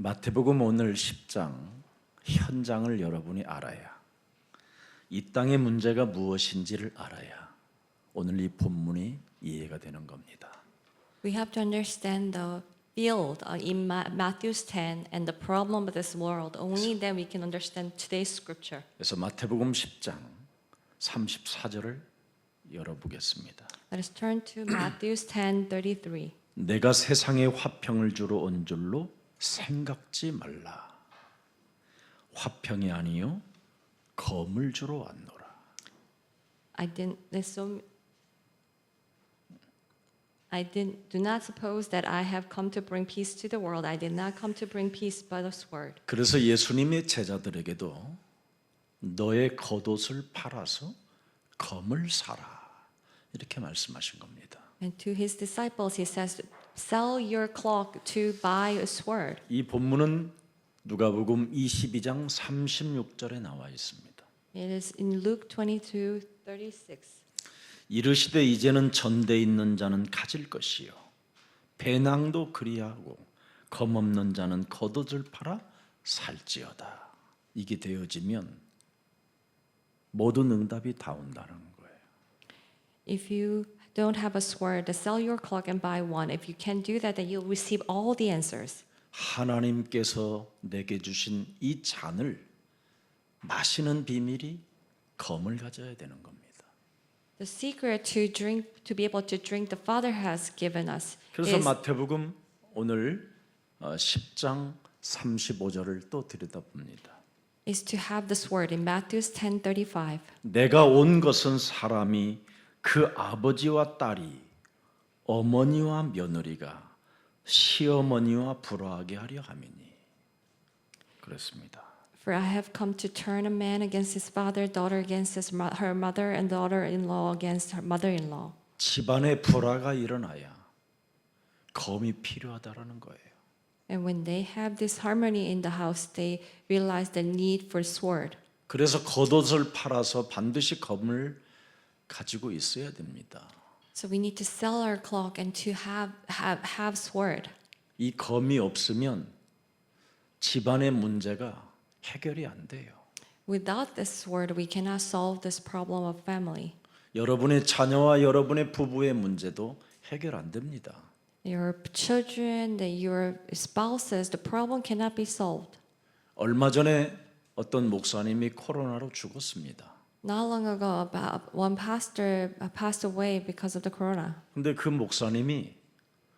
마태복음 오늘 10장 현장을 여러분이 알아야, 이 땅의 문제가 무엇인지를 알아야 오늘 이 본문이 이해가 되는 겁니다. We have to understand the field in Matthew 10 and the problem of this world. Only then we can understand today's scripture. 그래서 마태복음 10장 34절을 열어보겠습니다. Let us turn to Matthew 10:33. 내가 세상에 화평을 주러 온 줄로 생각지 말라. 화평이 아니요 검을 주러 왔노라. Do not suppose that I have come to bring peace to the world. I did not come to bring peace but a sword. 그래서 예수님의 제자들에게도 너의 겉옷을 팔아서 검을 사라, 이렇게 말씀하신 겁니다. And to his disciples he says, sell your cloak to buy a sword. 이 본문은 누가복음 22장 36절에 나와 있습니다. It is in Luke 22:36. 이르시되 이제는 전대 있는 자는 가질 것이요 배낭도 그리하고 검 없는 자는 겉옷을 팔아 살지어다. 이게 되어지면 모든 응답이 다 온다는 거예요. If you don't have a sword, sell your cloak and buy one. If you can do that, then you'll receive all the answers. 하나님께서 내게 주신 이 잔을 마시는 비밀이 검을 가져야 되는 겁니다. The secret to be able to drink the Father has given us 그래서 is 마태복음 오늘 10장 35절을 또 들여다봅니다. to have the sword in Matthew 10:35. 내가 온 것은 사람이 그 아버지와 딸이 어머니와 며느리가 시어머니와 불화하게 하려 함이니. 그렇습니다. For I have come to turn a man against his father, daughter against her mother, and daughter-in-law against her mother-in-law. 집안에 불화가 일어나야 검이 필요하다라는 거예요. And when they have this harmony in the house, they realize the need for sword. 그래서 겉옷을 팔아서 반드시 검을 가지고 있어야 됩니다. So we need to sell our cloak and to have sword. 이 검이 없으면 집안의 문제가 해결이 안 돼요. Without this sword, we cannot solve this problem of family. 여러분의 자녀와 여러분의 부부의 문제도 해결 안 됩니다. Your children, your spouses, the problem cannot be solved. 얼마 전에 어떤 목사님이 코로나로 죽었습니다. Not long ago, one pastor passed away because of the corona. 근데 그 목사님이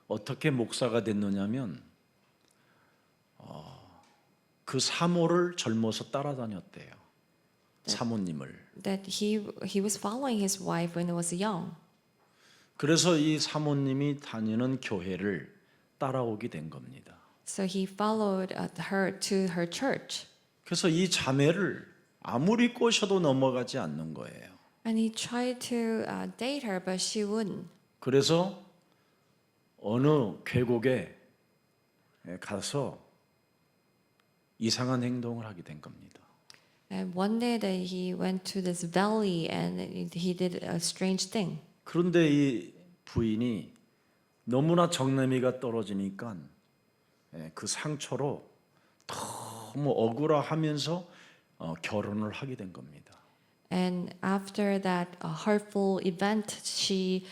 어떻게 목사가 됐느냐면 그 사모를 젊어서 따라다녔대요. 사모님을. That he was following his wife when he was young. 그래서 이 사모님이 다니는 교회를 따라오게 된 겁니다. So he followed her to her church. 그래서 이 자매를 아무리 꼬셔도 넘어가지 않는 거예요. And he tried to date her, but she wouldn't. 그래서 어느 계곡에 가서 이상한 행동을 하게 된 겁니다. And one day that he went to this valley and he did a strange thing. 그런데 이 부인이 너무나 정내미가 떨어지니까 그 상처로 너무 억울해하면서 결혼을 하게 된 겁니다. And after that hurtful event, she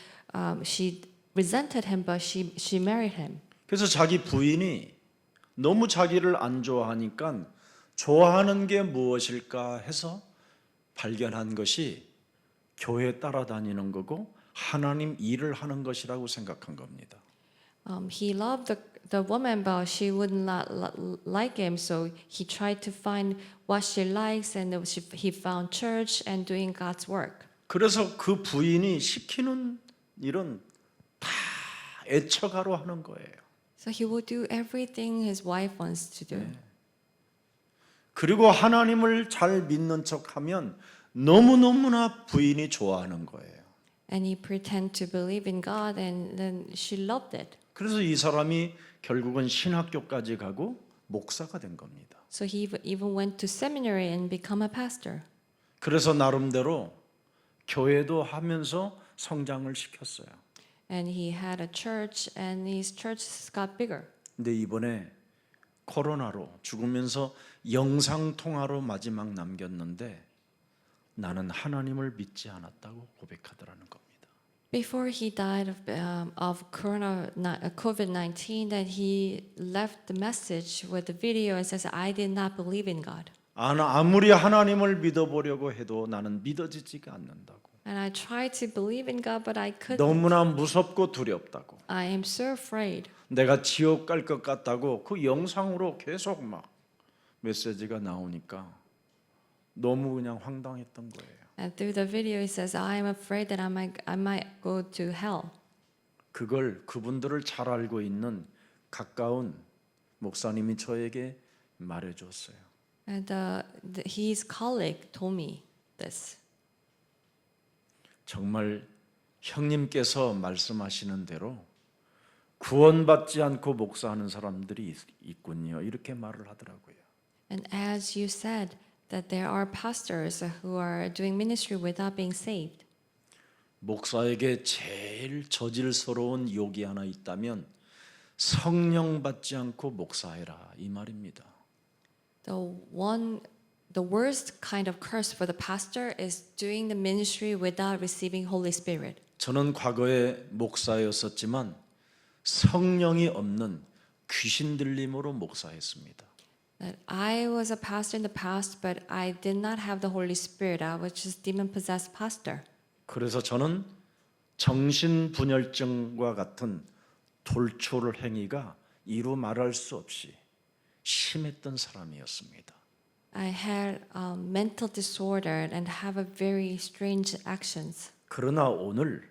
resented him, but she married him. 그래서 자기 부인이 너무 자기를 안 좋아하니까 좋아하는 게 무엇일까 해서 발견한 것이 교회 따라다니는 거고 하나님 일을 하는 것이라고 생각한 겁니다. He loved the woman, but she would not like him, so he tried to find what she likes, and he found church and doing God's work. 그래서 그 부인이 시키는 일은 다 애처가로 하는 거예요. So he would do everything his wife wants to do. 그리고 하나님을 잘 믿는 척하면 너무너무나 부인이 좋아하는 거예요. And he pretended to believe in God, and then she loved it. 그래서 이 사람이 결국은 신학교까지 가고 목사가 된 겁니다. So he even went to seminary and become a pastor. 그래서 나름대로 교회도 하면서 성장을 시켰어요. And he had a church, and his church got bigger. 근데 이번에 코로나로 죽으면서 영상통화로 마지막 남겼는데 나는 하나님을 믿지 않았다고 고백하더라는 겁니다. Before he died of COVID-19, that he left the message with the video and says, I did not believe in God. 아무리 하나님을 믿어보려고 해도 나는 믿어지지가 않는다고. And I tried to believe in God, but I couldn't. 너무나 무섭고 두렵다고. I am so afraid. 내가 지옥 갈 것 같다고 그 영상으로 계속 막 메시지가 나오니까 너무 그냥 황당했던 거예요. And through the video, he says, I am afraid that I might go to hell. 그걸 그분들을 잘 알고 있는 가까운 목사님이 저에게 말해줬어요. And his colleague told me this. 정말 형님께서 말씀하시는 대로 구원받지 않고 목사하는 사람들이 있군요. 이렇게 말을 하더라고요. And as you said, that there are pastors who are doing ministry without being saved. 목사에게 제일 저질스러운 욕이 하나 있다면 성령 받지 않고 목사해라 이 말입니다. The worst kind of curse for the pastor is doing the ministry without receiving Holy Spirit. 저는 과거에 목사였었지만 성령이 없는 귀신 들림으로 목사했습니다. That I was a pastor in the past, but I did not have the Holy Spirit. I was just demon-possessed pastor. 그래서 저는 정신분열증과 같은 돌출 행위가 이루 말할 수 없이 심했던 사람이었습니다. I had mental disorder and have a very strange actions. 그러나 오늘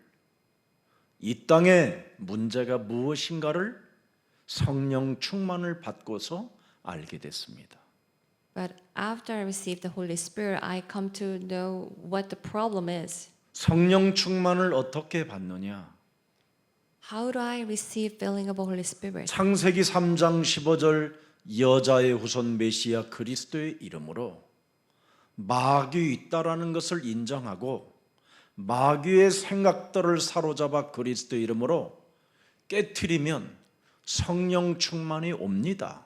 이 땅에 문제가 무엇인가를 성령 충만을 받고서 알게 됐습니다. But after I received the Holy Spirit, I come to know what the problem is. 성령 충만을 어떻게 받느냐? How do I receive filling of the Holy Spirit? 창세기 3장 15절 여자의 후손 메시아 그리스도의 이름으로 마귀 있다라는 것을 인정하고 마귀의 생각들을 사로잡아 그리스도 이름으로 깨트리면 성령 충만이 옵니다.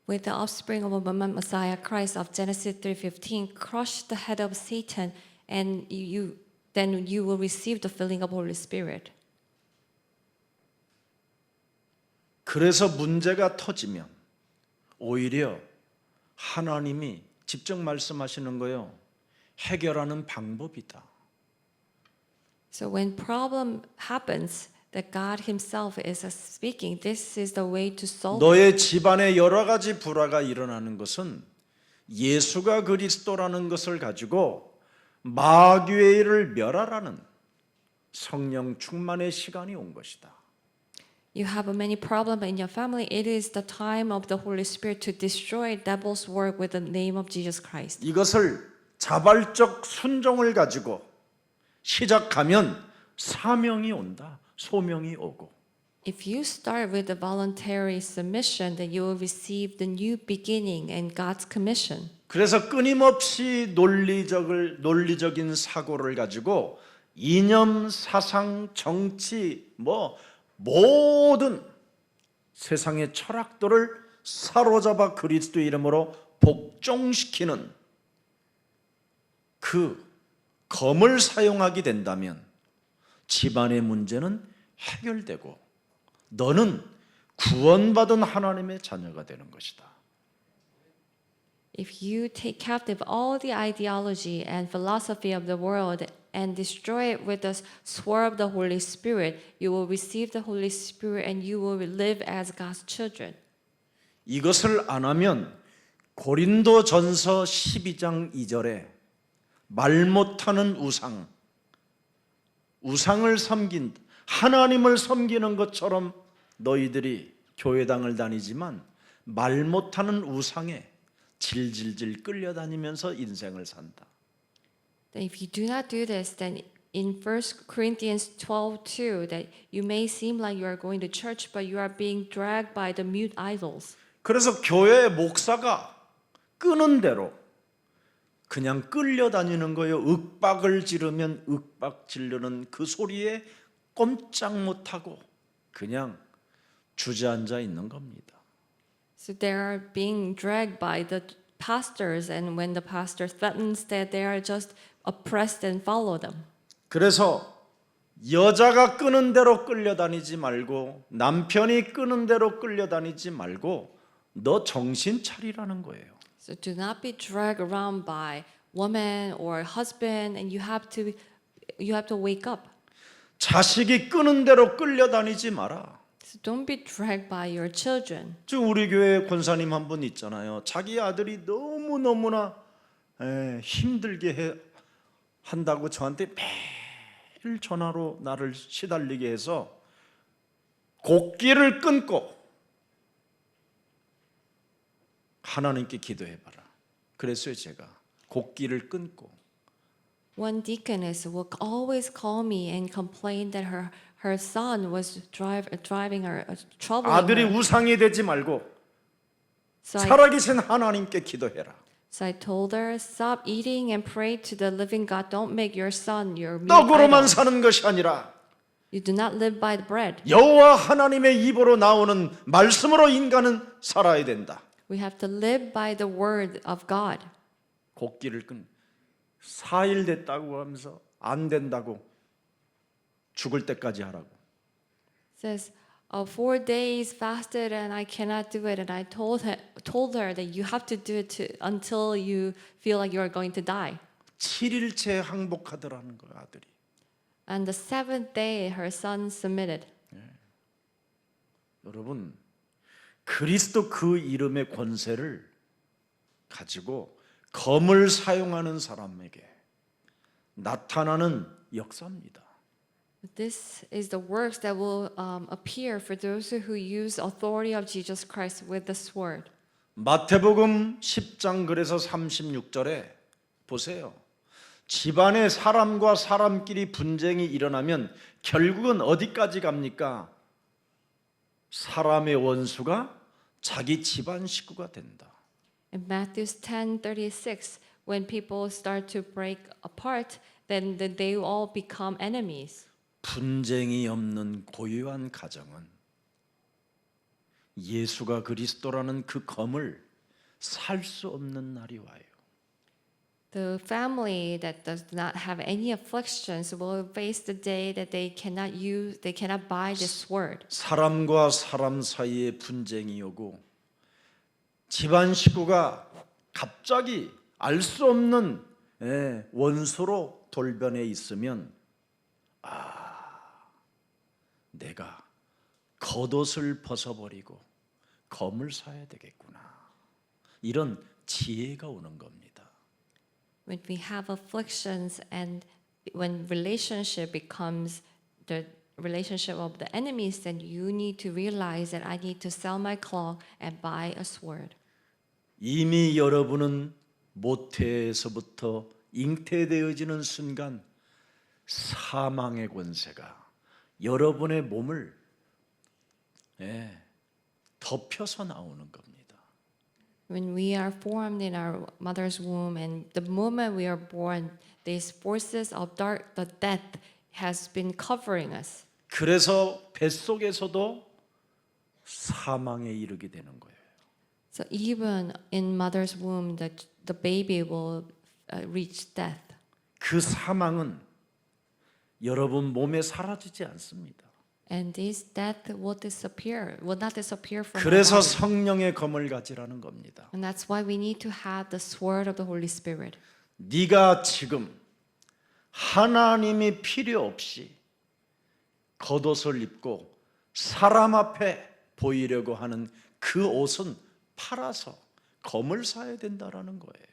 With the offspring of a Messiah Christ of Genesis 3:15, crush the head of Satan, and then you will receive the filling of Holy Spirit. 그래서 문제가 터지면 오히려 하나님이 직접 말씀하시는 거예요. 해결하는 방법이다. So when problem happens, that God Himself is speaking. This is the way to solve. 너의 집안에 여러 가지 불화가 일어나는 것은 예수가 그리스도라는 것을 가지고 마귀의 일을 멸하라는 성령 충만의 시간이 온 것이다. You have many problems in your family. It is the time of the Holy Spirit to destroy devil's work with the name of Jesus Christ. 이것을 자발적 순종을 가지고 시작하면 사명이 온다. 소명이 오고. If you start with the voluntary submission, then you will receive the new beginning and God's commission. 그래서 끊임없이 논리적인 사고를 가지고 이념, 사상, 정치, 모든 세상의 철학들을 사로잡아 그리스도 이름으로 복종시키는 그 검을 사용하게 된다면 집안의 문제는 해결되고 너는 구원받은 하나님의 자녀가 되는 것이다. If you take captive all the ideology and philosophy of the world and destroy it with the sword of the Holy Spirit, you will receive the Holy Spirit and you will live as God's children. 이것을 안 하면 고린도전서 12장 2절에 말 못하는 우상을 섬긴 하나님을 섬기는 것처럼 너희들이 교회당을 다니지만 말 못하는 우상에 질질질 끌려다니면서 인생을 산다. If you do not do this, then in 1 Corinthians 12:2, that you may seem like you are going to church, but you are being dragged by the mute idols. 그래서 교회 목사가 끄는 대로 그냥 끌려다니는 거예요. 윽박을 지르면 윽박 지르는 그 소리에 꼼짝 못하고 그냥 주저앉아 있는 겁니다. So they are being dragged by the pastors, and when the pastor threatens that, they are just oppressed and follow them. 그래서 여자가 끄는 대로 끌려다니지 말고 남편이 끄는 대로 끌려다니지 말고 너 정신 차리라는 거예요. So do not be dragged around by woman or husband, and you have to wake up. 자식이 끄는 대로 끌려다니지 마라. So don't be dragged by your children. 지금 우리 교회 권사님 한 분 있잖아요. 자기 아들이 너무나 힘들게 한다고 저한테 매일 전화로 나를 시달리게 해서 곡기를 끊고 하나님께 기도해봐라. 그랬어요. 제가 곡기를 끊고. One deaconess will always call me and complain that her son was driving her, troubling 아들이 her. 우상이 되지 말고 So 살아계신 하나님께 기도해라. I told her, stop eating and pray to the living God. Don't make your son your mute 떡으로만 idol. 사는 것이 아니라 You do not live by the bread. 여호와 하나님의 입으로 나오는 말씀으로 인간은 살아야 된다. We have to live by the word of God. 곡기를 끈 4일 됐다고 하면서 안 된다고 죽을 때까지 하라고. It says, 4 days fasted and I cannot do it. And I told her that you have to do it until you feel like you are going to die. 7일째 항복하더라는 거야 아들이. And the 7th day, her son submitted. 여러분 그리스도 그 이름의 권세를 가지고 검을 사용하는 사람에게 나타나는 역사입니다. This is the works that will appear for those who use authority of Jesus Christ with the sword. 마태복음 10장 그래서 36절에 보세요. 집안에 사람과 사람끼리 분쟁이 일어나면 결국은 어디까지 갑니까? 사람의 원수가 자기 집안 식구가 된다. In Matthew 10:36, when people start to break apart, then they all become enemies. 분쟁이 없는 고유한 가정은 예수가 그리스도라는 그 검을 살 수 없는 날이 와요. The family that does not have any afflictions will face the day that they cannot buy this sword. 사람과 사람 사이에 분쟁이 오고 집안 식구가 갑자기 알 수 없는 원수로 돌변해 있으면 내가 겉옷을 벗어버리고 검을 사야 되겠구나. 이런 지혜가 오는 겁니다. When we have afflictions and when relationship becomes the relationship of the enemies, then you need to realize that I need to sell my cloak and buy a sword. 이미 여러분은 모태에서부터 잉태되어지는 순간 사망의 권세가 여러분의 몸을 덮여서 나오는 겁니다. When we are formed in our mother's womb, and the moment we are born, these forces of the death has been covering us. 그래서 뱃속에서도 사망에 이르게 되는 거예요. So even in mother's womb, the baby will reach death. 그 사망은 여러분 몸에 사라지지 않습니다. And this death will not disappear from our 그래서 body. 성령의 검을 가지라는 겁니다. And that's why we need to have the sword of the Holy Spirit. 네가 지금 하나님이 필요 없이 겉옷을 입고 사람 앞에 보이려고 하는 그 옷은 팔아서 검을 사야 된다라는 거예요.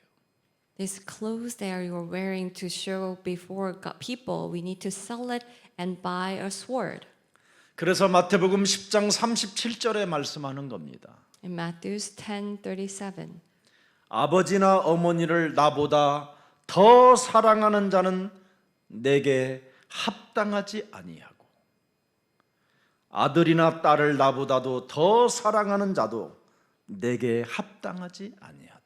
These clothes that you're wearing to show before people, we need to sell it and buy a sword. 그래서 마태복음 10장 37절에 말씀하는 겁니다. In Matthew 10:37, 아버지나 어머니를 나보다 더 사랑하는 자는 내게 합당하지 아니하고 아들이나 딸을 나보다도 더 사랑하는 자도 내게 합당하지 아니하다.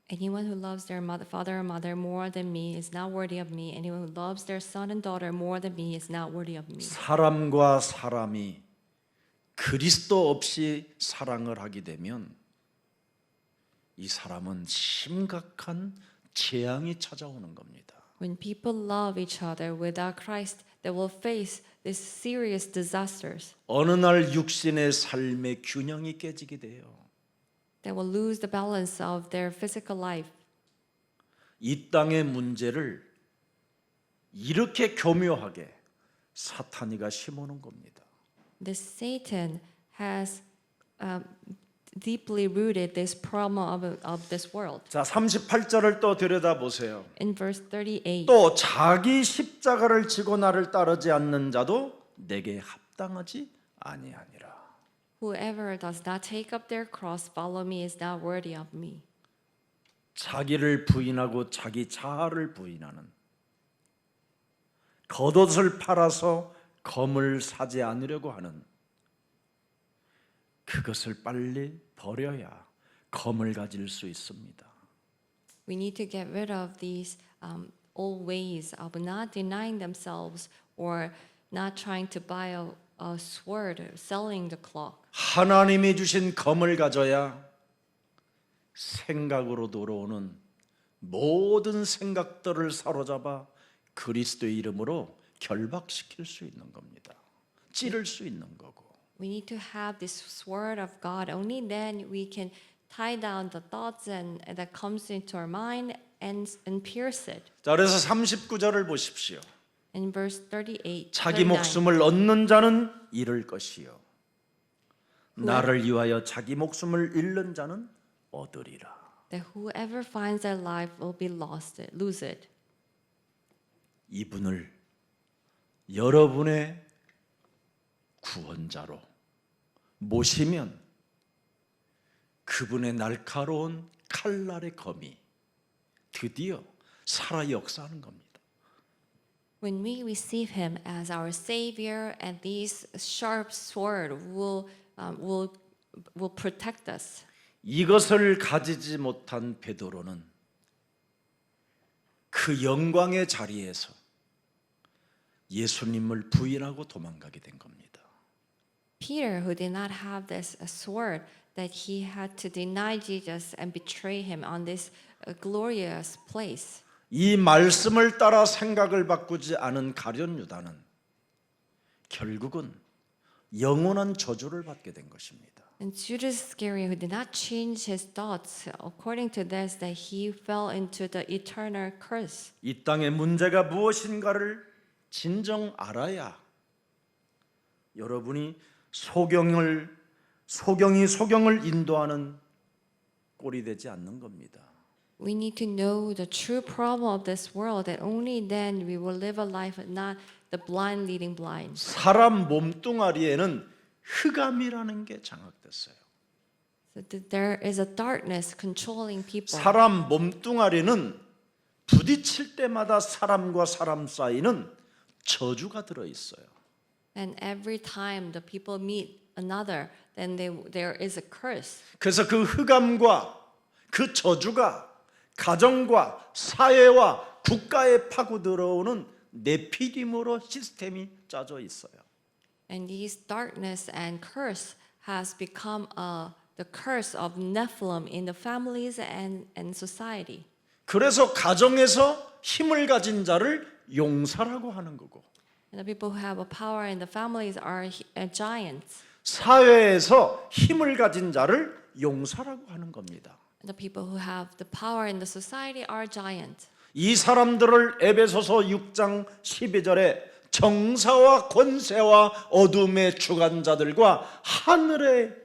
anyone who loves their father or mother more than me is not worthy of me. Anyone who loves their son and daughter more than me is not worthy of me. 사람과 사람이 그리스도 없이 사랑을 하게 되면 이 사람은 심각한 재앙이 찾아오는 겁니다. When people love each other without Christ, they will face these serious disasters. 어느 날 육신의 삶의 균형이 깨지게 돼요. They will lose the balance of their physical life. 이 땅의 문제를 이렇게 교묘하게 사탄이가 심어놓은 겁니다. This Satan has deeply rooted this problem of this world. 자, 38절을 또 들여다보세요. In verse 38, 또 자기 십자가를 지고 나를 따르지 않는 자도 내게 합당하지 아니하니라. whoever does not take up their cross, follow me, is not worthy of me. 자기를 부인하고 자기 자아를 부인하는, 겉옷을 팔아서 검을 사지 않으려고 하는, 그것을 빨리 버려야 검을 가질 수 있습니다. We need to get rid of these old ways of not denying themselves or not trying to buy a sword, selling the clock. 하나님이 주신 검을 가져야 생각으로 들어오는 모든 생각들을 사로잡아 그리스도의 이름으로 결박시킬 수 있는 겁니다. 찌를 수 있는 거고. We need to have this sword of God. Only then we can tie down the thoughts and that comes into our mind and pierce it. 자, 그래서 39절을 보십시오. In verse 38, 자기 39, 목숨을 얻는 자는 잃을 것이요 나를 위하여 자기 목숨을 잃는 자는 얻으리라. that whoever finds their life will be lose it. 이분을 여러분의 구원자로 모시면 그분의 날카로운 칼날의 검이 드디어 살아 역사하는 겁니다. When we receive Him as our Savior, and this sharp sword will protect us. 이것을 가지지 못한 베드로는 그 영광의 자리에서 예수님을 부인하고 도망가게 된 겁니다. Peter, who did not have this sword, that he had to deny Jesus and betray Him on this glorious place. 이 말씀을 따라 생각을 바꾸지 않은 가룟 유다는 결국은 영원한 저주를 받게 된 것입니다. And Judas Iscariot, who did not change his thoughts according to this, that he fell into the eternal curse. 이 땅의 문제가 무엇인가를 진정 알아야 여러분이 소경이 소경을 인도하는 꼴이 되지 않는 겁니다. We need to know the true problem of this world, that only then we will live a life not the blind leading blind. 사람 몸뚱아리에는 흑암이라는 게 장악됐어요. So that there is a darkness controlling people. 사람 몸뚱아리는 부딪힐 때마다 사람과 사람 사이는 저주가 들어 있어요. And every time the people meet another, then there is a curse. 그래서 그 흑암과 그 저주가 가정과 사회와 국가에 파고 들어오는 네피림으로 시스템이 짜져 있어요. And this darkness and curse has become the curse of Nephilim in the families and society. 그래서 가정에서 힘을 가진 자를 용사라고 하는 거고, And the people who have a power in the families are giants. 사회에서 힘을 가진 자를 용사라고 하는 겁니다. The people who have the power in the society are giants. 이 사람들을 에베소서 6장 12절에 정사와 권세와 어둠의 주관자들과 하늘의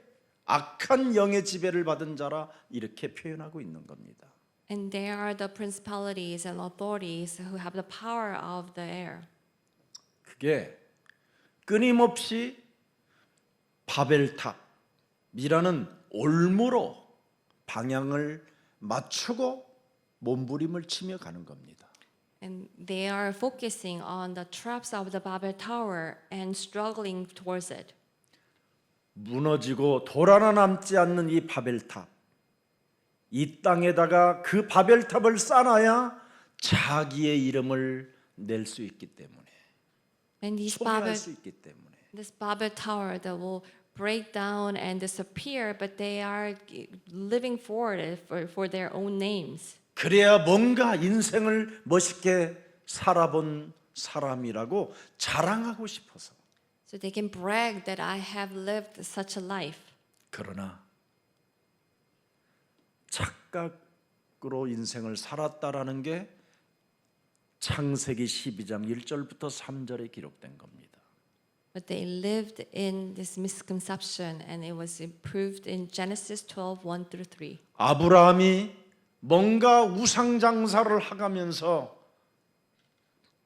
악한 영의 지배를 받은 자라 이렇게 표현하고 있는 겁니다. And they are the principalities and authorities who have the power of the air. 그게 끊임없이 바벨탑이라는 올무로 방향을 맞추고 몸부림을 치며 가는 겁니다. And they are focusing on the traps of the Babel Tower and struggling towards it. 무너지고 돌 하나 남지 않는 이 바벨탑, 이 땅에다가 그 바벨탑을 쌓아야 자기의 이름을 낼 수 있기 때문에, And 소개할 수 있기 때문에 this Babel Tower that will break down and disappear, but they are living forward for their own names. 그래야 뭔가 인생을 멋있게 살아본 사람이라고 자랑하고 싶어서. So they can brag that I have lived such a life. 그러나 착각으로 인생을 살았다라는 게 창세기 12장 1절부터 3절에 기록된 겁니다. But they lived in this misconception, and it was proved in Genesis 12, 1 through 3. 아브라함이 뭔가 우상 장사를 하면서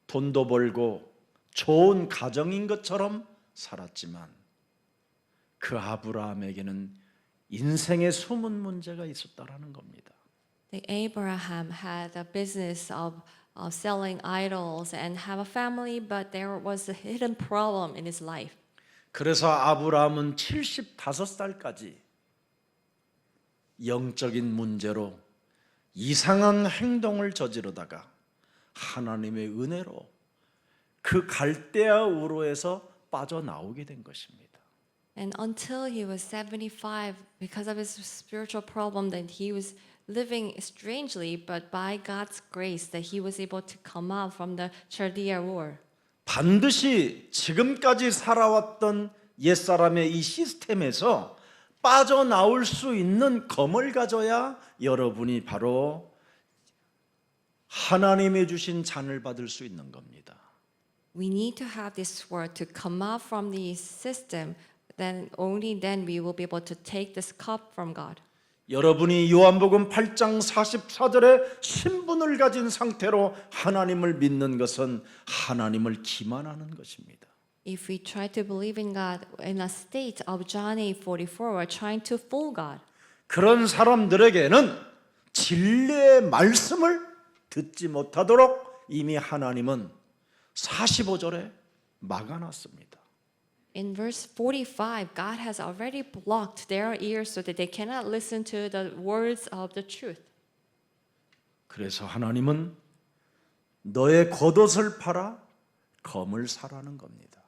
돈도 벌고 좋은 가정인 것처럼 살았지만 그 아브라함에게는 인생의 숨은 문제가 있었다라는 겁니다. The Abraham had a business of selling idols and have a family, but there was a hidden problem in his life. 그래서 아브라함은 75살까지 영적인 문제로 이상한 행동을 저지르다가 하나님의 은혜로 그 갈대아 우로에서 빠져나오게 된 것입니다. And until he was 75, because of his spiritual problem, that he was living strangely, but by God's grace, that he was able to come out from the Chaldea War. 반드시 지금까지 살아왔던 옛사람의 이 시스템에서 빠져나올 수 있는 검을 가져야 여러분이 바로 하나님의 주신 잔을 받을 수 있는 겁니다. We need to have this word to come out from the system, then only then we will be able to take this cup from God. 여러분이 요한복음 8장 44절에 신분을 가진 상태로 하나님을 믿는 것은 하나님을 기만하는 것입니다. If we try to believe in God in a state of John 8:44, we're trying to fool God. 그런 사람들에게는 진리의 말씀을 듣지 못하도록 이미 하나님은 45절에 막아놨습니다. In verse 45, God has already blocked their ears so that they cannot listen to the words of the truth. 그래서 하나님은 너의 겉옷을 팔아 검을 사라는 겁니다.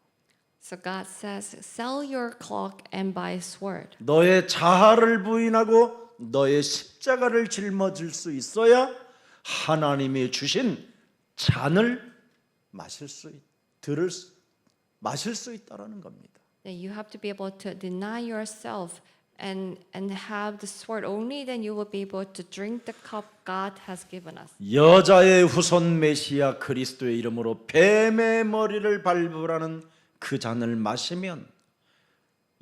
So God says, sell your cloak and buy a sword. 너의 자아를 부인하고 너의 십자가를 짊어질 수 있어야 하나님이 주신 잔을 마실 수 있다라는 겁니다. That you have to be able to deny yourself and have the sword. Only then you will be able to drink the cup God has given us. 여자의 후손 메시아 그리스도의 이름으로 뱀의 머리를 밟으라는 그 잔을 마시면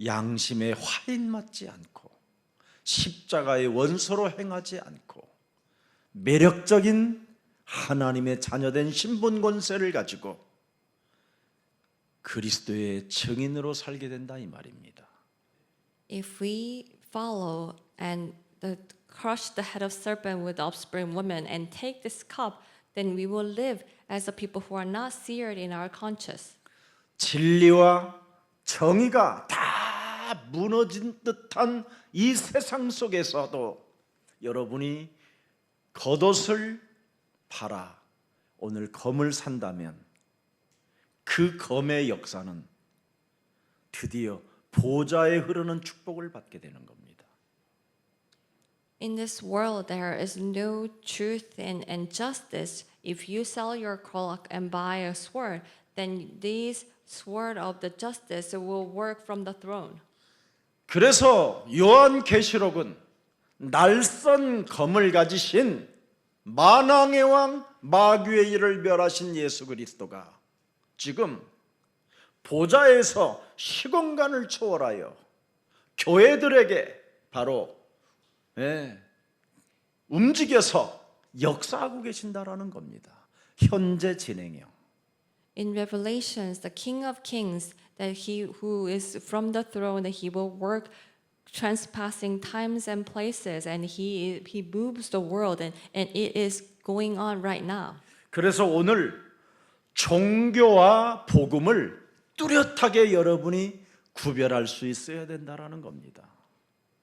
양심에 화인 맞지 않고 십자가의 원수로 행하지 않고 매력적인 하나님의 자녀된 신분 권세를 가지고 그리스도의 증인으로 살게 된다 이 말입니다. If we follow and crush the head of serpent with the offspring woman and take this cup, then we will live as the people who are not seared in our conscience. 진리와 정의가 다 무너진 듯한 이 세상 속에서도 여러분이 겉옷을 팔아 오늘 검을 산다면 그 검의 역사는 드디어 보좌에 흐르는 축복을 받게 되는 겁니다. In this world, there is no truth and justice. If you sell your cloak and buy a sword, then this sword of the justice will work from the throne. 그래서 요한계시록은 날선 검을 가지신 만왕의 왕 마귀의 일을 멸하신 예수 그리스도가 지금 보좌에서 시공간을 초월하여 교회들에게 바로 움직여서 역사하고 계신다라는 겁니다. 현재 진행형. In Revelations, the King of Kings, that he who is from the throne, that he will work transpassing times and places, and he moves the world, and it is going on right now. 그래서 오늘 종교와 복음을 뚜렷하게 여러분이 구별할 수 있어야 된다라는 겁니다.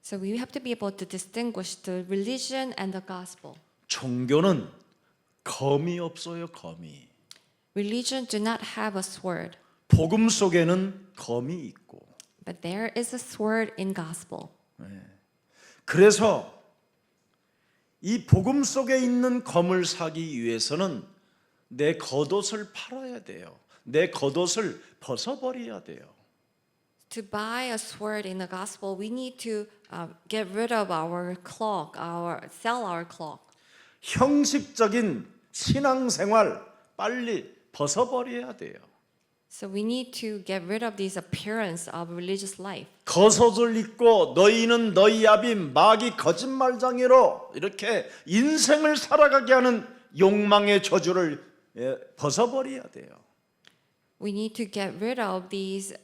So we have to be able to distinguish the religion and the gospel. 종교는 검이 없어요, 검이. Religion do not have a sword. 복음 속에는 검이 있고 But there is a sword in gospel. 그래서 이 복음 속에 있는 검을 사기 위해서는 내 겉옷을 팔아야 돼요. 내 겉옷을 벗어버려야 돼요. To buy a sword in the gospel, we need to get rid of our cloak, sell our cloak. 형식적인 신앙생활 빨리 벗어버려야 돼요. So we need to get rid of this appearance of religious life. 겉옷을 입고 너희는 너희 아비 마귀 거짓말장애로 이렇게 인생을 살아가게 하는 욕망의 저주를 벗어버려야 돼요. We need to get rid of these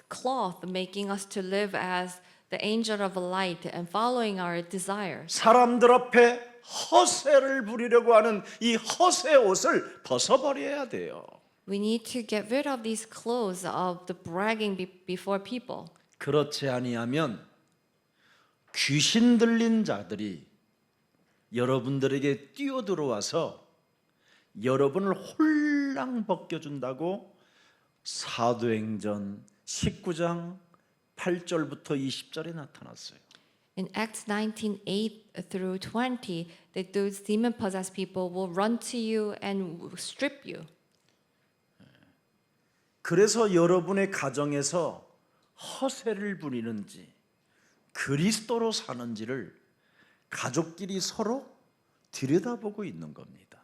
cloth making us to live as the angel of light and following our desires. 사람들 앞에 허세를 부리려고 하는 이 허세 옷을 벗어버려야 돼요. We need to get rid of these clothes of the bragging before people. 그렇지 아니하면 귀신 들린 자들이 여러분들에게 뛰어들어와서 여러분을 홀랑 벗겨준다고 사도행전 19장 8절부터 20절에 나타났어요. In Acts 19:8 through 20, that those demon-possessed people will run to you and strip you. 그래서 여러분의 가정에서 허세를 부리는지 그리스도로 사는지를 가족끼리 서로 들여다보고 있는 겁니다.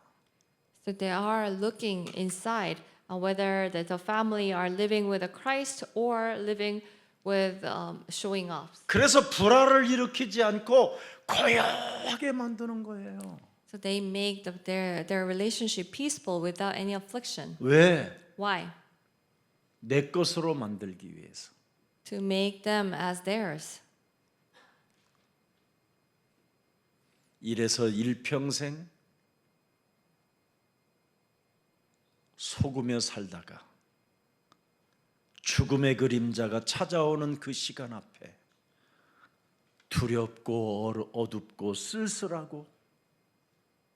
So they are looking inside whether that the family are living with a Christ or living with showing off. 그래서 불화를 일으키지 않고 고요하게 만드는 거예요. So they make their relationship peaceful without any affliction. 왜? Why? 내 것으로 만들기 위해서. To make them as theirs. 이래서 일평생 속으며 살다가 죽음의 그림자가 찾아오는 그 시간 앞에 두렵고 어둡고 쓸쓸하고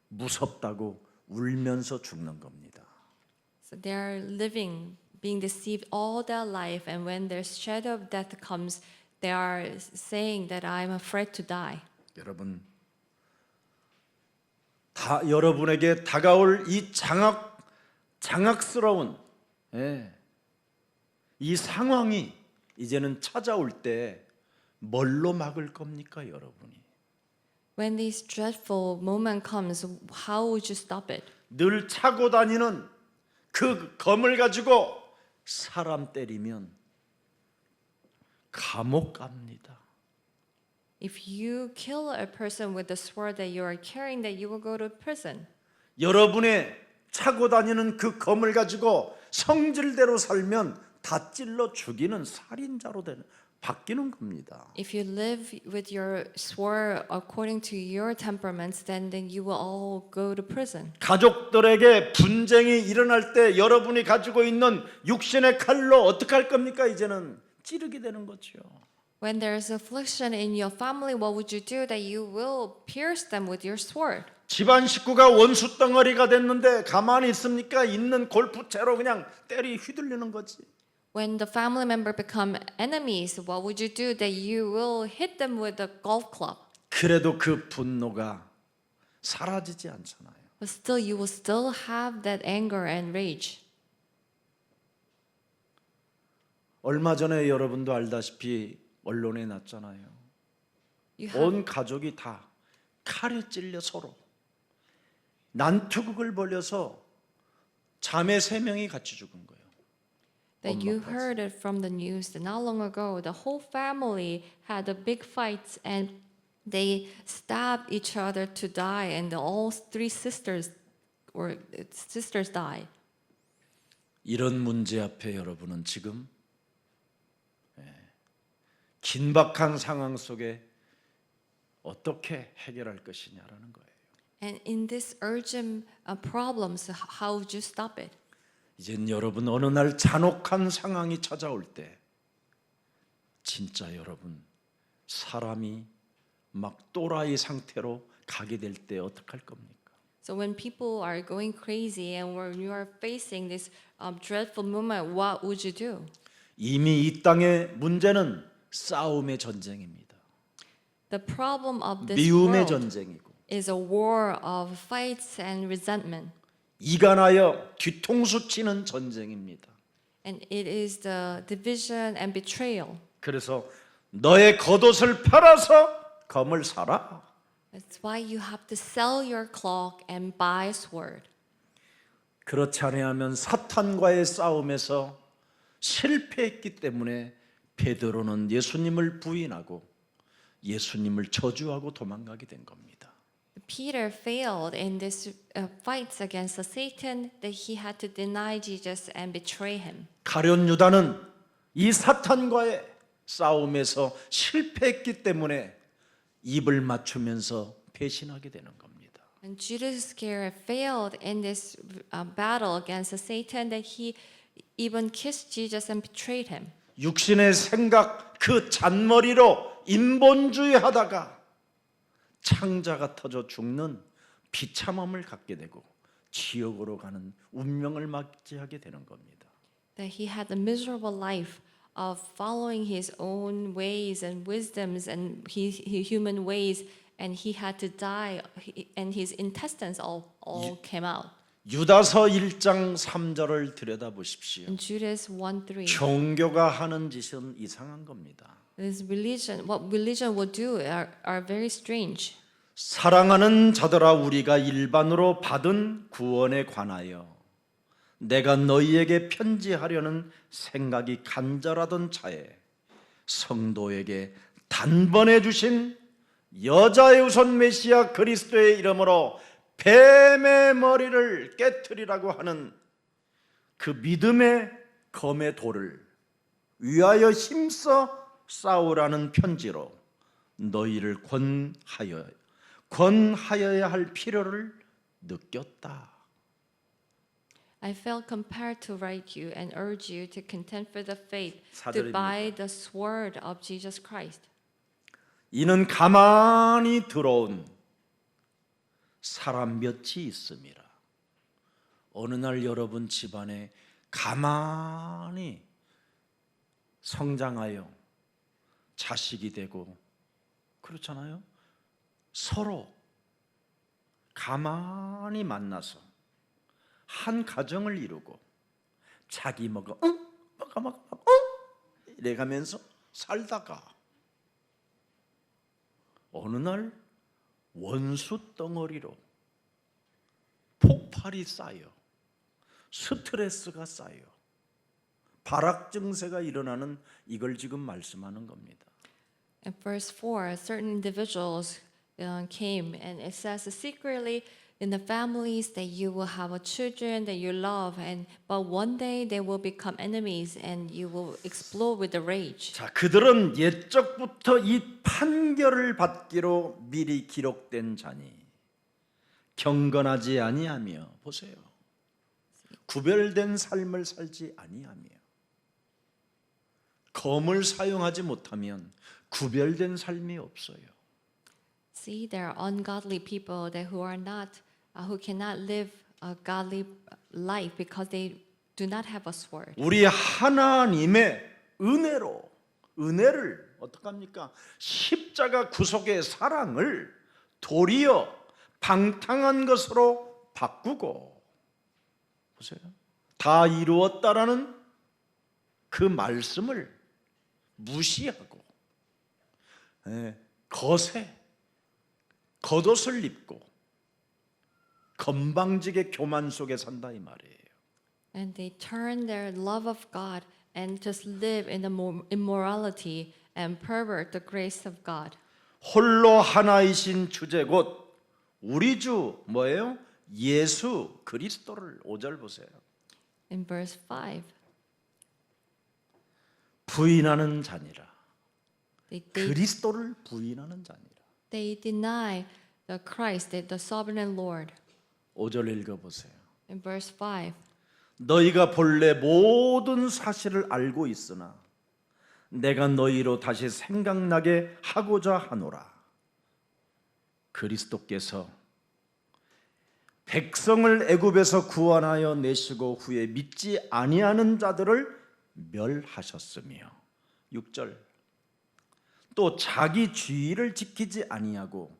무섭다고 울면서 죽는 겁니다. So they are living, being deceived all their life, and when their shadow of death comes, they are saying that I'm afraid to die. 여러분, 여러분에게 다가올 이 장악스러운 이 상황이 이제는 찾아올 때 뭘로 막을 겁니까, 여러분이? When this dreadful moment comes, how would you stop it? 늘 차고 다니는 그 검을 가지고 사람 때리면 감옥 갑니다. If you kill a person with the sword that you are carrying, that you will go to prison. 여러분의 차고 다니는 그 검을 가지고 성질대로 살면 다 찔러 죽이는 살인자로 바뀌는 겁니다. If you live with your sword according to your temperaments, then you will all go to prison. 가족들에게 분쟁이 일어날 때 여러분이 가지고 있는 육신의 칼로 어떻게 할 겁니까? 이제는 찌르게 되는 거죠. When there is affliction in your family, what would you do? That you will pierce them with your sword. 집안 식구가 원수 덩어리가 됐는데 가만히 있습니까? 있는 골프채로 그냥 때리 휘둘리는 거지. When the family member become enemies, what would you do? That you will hit them with a golf club. 그래도 그 분노가 사라지지 않잖아요. But still, you will still have that anger and rage. 얼마 전에 여러분도 알다시피 언론에 났잖아요. You have, 온 가족이 다 칼에 찔려 서로 난투극을 벌여서 자매 3명이 같이 죽은 거예요. that you heard it from the news that not long ago, the whole family had a big fight and they stabbed each other to die, and all 3 sisters died. 이런 문제 앞에 여러분은 지금 긴박한 상황 속에 어떻게 해결할 것이냐라는 거예요. And in this urgent problems, how would you stop it? 이젠 여러분 어느 날 잔혹한 상황이 찾아올 때 진짜 여러분 사람이 막 또라이 상태로 가게 될 때 어떡할 겁니까? So when people are going crazy and when you are facing this dreadful moment, what would you do? 이미 이 땅의 문제는 싸움의 전쟁입니다. The problem of this 미움의 world 전쟁이고 is a war of fights and resentment. 이간하여 뒤통수 치는 전쟁입니다. And it is the division and betrayal. 그래서 너의 겉옷을 팔아서 검을 사라. That's why you have to sell your cloak and buy a sword. 그렇지 아니하면 사탄과의 싸움에서 실패했기 때문에 베드로는 예수님을 부인하고 예수님을 저주하고 도망가게 된 겁니다. Peter failed in this fights against Satan that he had to deny Jesus and betray him. 가룟 유다는 이 사탄과의 싸움에서 실패했기 때문에 입을 맞추면서 배신하게 되는 겁니다. And Judas Iscariot failed in this battle against Satan that he even kissed Jesus and betrayed him. 육신의 생각 그 잔머리로 인본주의 하다가 창자가 터져 죽는 비참함을 갖게 되고 지옥으로 가는 운명을 맞이하게 되는 겁니다. That he had a miserable life of following his own ways and wisdoms and his human ways, and he had to die, and his intestines all came out. 유다서 1장 3절을 들여다보십시오. In Judas 1:3, 종교가 하는 짓은 이상한 겁니다. this religion, what religion will do are very strange. 사랑하는 자들아 우리가 일반으로 받은 구원에 관하여 내가 너희에게 편지하려는 생각이 간절하던 차에 성도에게 단번에 주신 여자의 우선 메시아 그리스도의 이름으로 뱀의 머리를 깨트리라고 하는 그 믿음의 검의 돌을 위하여 힘써 싸우라는 편지로 너희를 권하여야 할 필요를 느꼈다. I felt compelled to write you and urge you to contend for the faith, to 사절입니다. buy the sword of Jesus Christ. 이는 가만히 들어온 사람 몇이 있음이라. 어느 날 여러분 집안에 가만히 성장하여 자식이 되고 그렇잖아요. 서로 가만히 만나서 한 가정을 이루고 자기 먹어 이래가면서 살다가 어느 날 원수 덩어리로 폭발이 쌓여 스트레스가 쌓여 발악 증세가 일어나는 이걸 지금 말씀하는 겁니다. In verse 4, certain individuals came, and it says secretly in the families that you will have a children that you love, but one day they will become enemies, and you will explode with the rage. 자, 그들은 옛적부터 이 판결을 받기로 미리 기록된 자니 경건하지 아니하며 보세요. 구별된 삶을 살지 아니하며 검을 사용하지 못하면 구별된 삶이 없어요. See, there are ungodly people that who cannot live a godly life because they do not have a sword. 우리 하나님의 은혜를 어떡합니까? 십자가 구속의 사랑을 도리어 방탕한 것으로 바꾸고 보세요. 다 이루었다라는 그 말씀을 무시하고 겉옷을 입고 건방지게 교만 속에 산다 이 말이에요. And they turn their love of God and just live in the immorality and pervert the grace of God. 홀로 하나이신 주제 곧 우리 주 뭐예요? 예수 그리스도를 5절 보세요. In verse 5, 부인하는 자니라. they 그리스도를 부인하는 자니라. deny the Christ, the sovereign Lord. 5절 읽어보세요. In verse 5, 너희가 본래 모든 사실을 알고 있으나 내가 너희로 다시 생각나게 하고자 하노라. 그리스도께서 백성을 애굽에서 구원하여 내시고 후에 믿지 아니하는 자들을 멸하셨으며 6절 또 자기 주의를 지키지 아니하고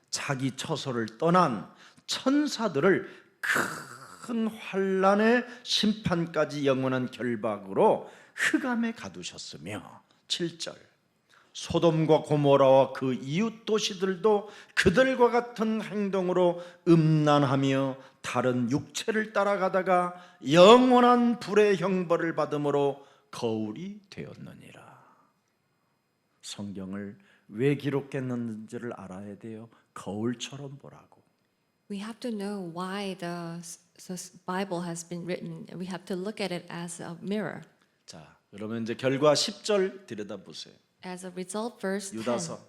자기 처소를 떠난 천사들을 큰 환난의 심판까지 영원한 결박으로 흑암에 가두셨으며 7절 소돔과 고모라와 그 이웃 도시들도 그들과 같은 행동으로 음란하며 다른 육체를 따라가다가 영원한 불의 형벌을 받음으로 거울이 되었느니라. 성경을 왜 기록했는지를 알아야 돼요. 거울처럼 보라고. We have to know why the Bible has been written. We have to look at it as a mirror. 자, 그러면 이제 결과 10절 들여다보세요. As a result, verse 10, 유다서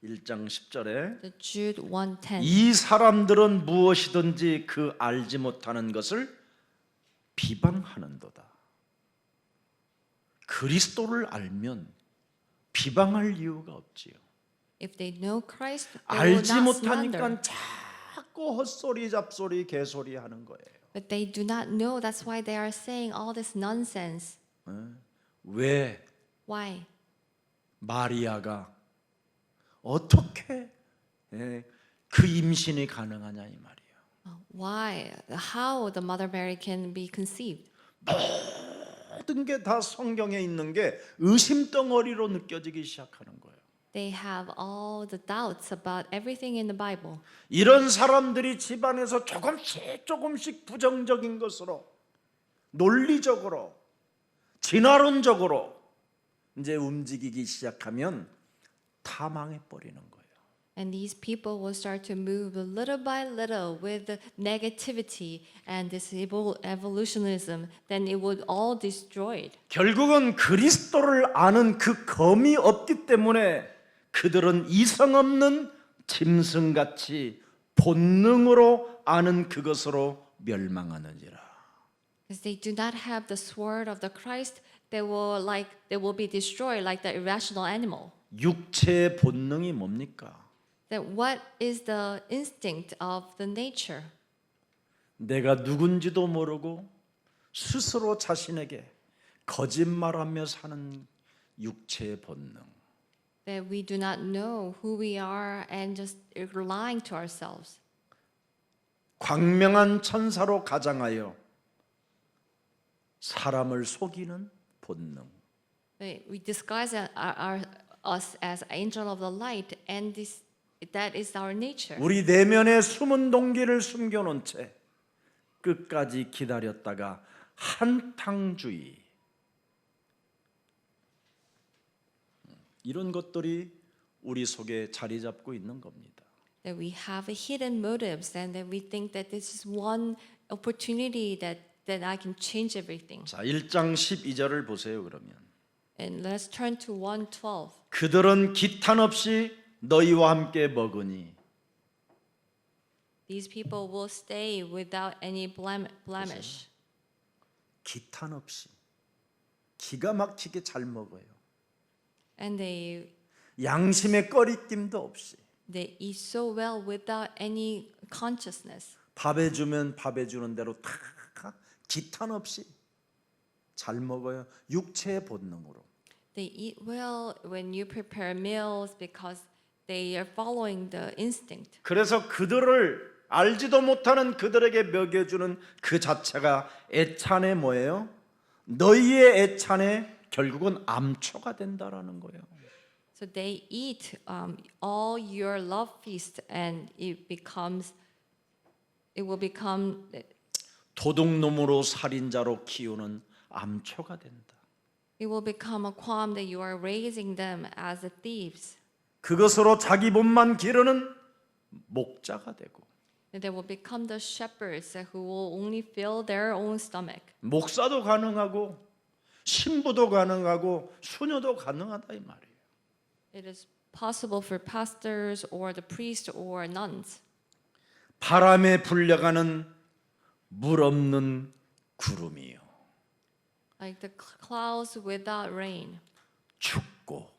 1장 10절에 the Jude 1:10. 이 사람들은 무엇이든지 그 알지 못하는 것을 비방하는도다. 그리스도를 알면 비방할 이유가 없지요. If they know Christ, they will 알지 not slander. 못하니까 자꾸 헛소리 잡소리 개소리 하는 거예요. But they do not know. That's why they are saying all this nonsense. 왜 Why? 마리아가 어떻게 그 임신이 가능하냐 이 말이에요. Why? How the Mother Mary can be conceived? 모든 게 다 성경에 있는 게 의심덩어리로 느껴지기 시작하는 거예요. They have all the doubts about everything in the Bible. 이런 사람들이 집안에서 조금씩 부정적인 것으로 논리적으로 진화론적으로 이제 움직이기 시작하면 다 망해버리는 거예요. And these people will start to move little by little with the negativity and this evolutionism. Then it would all destroyed. 결국은 그리스도를 아는 그 검이 없기 때문에 그들은 이성 없는 짐승같이 본능으로 아는 그것으로 멸망하느니라. Because they do not have the sword of the Christ, they will be destroyed like the irrational animal. 육체의 본능이 뭡니까? Then what is the instinct of the nature? 내가 누군지도 모르고 스스로 자신에게 거짓말하며 사는 육체의 본능. That we do not know who we are and just lying to ourselves. 광명한 천사로 가장하여 사람을 속이는 본능. We disguise us as angel of the light, and that is our nature. 우리 내면의 숨은 동기를 숨겨놓은 채 끝까지 기다렸다가 한탕주의 이런 것들이 우리 속에 자리 잡고 있는 겁니다. That we have hidden motives, and that we think that this is one opportunity that I can change everything. 자, 1장 12절을 보세요. 그러면 And let's turn to 1:12. 그들은 기탄 없이 너희와 함께 먹으니 These people will stay without any blemish. 기탄 없이 기가 막히게 잘 먹어요. And they 양심의 꺼리낌도 없이 eat so well without any consciousness. 밥에 주면 밥에 주는 대로 다 기탄 없이 잘 먹어요. 육체의 본능으로. They eat well when you prepare meals because they are following the instinct. 그래서 그들을 알지도 못하는 그들에게 먹여주는 그 자체가 애찬의 뭐예요? 너희의 애찬의 결국은 암초가 된다라는 거예요. So they eat all your love feast, and it will become 도둑놈으로 살인자로 키우는 암초가 된다. it will become a qualm that you are raising them as the thieves. 그것으로 자기 몸만 기르는 목자가 되고 That they will become the shepherds who will only fill their own stomach. 목사도 가능하고 신부도 가능하고 수녀도 가능하다 이 말이에요. It is possible for pastors or the priests or nuns. 바람에 불려가는 물 없는 구름이요. Like the clouds without rain. 죽고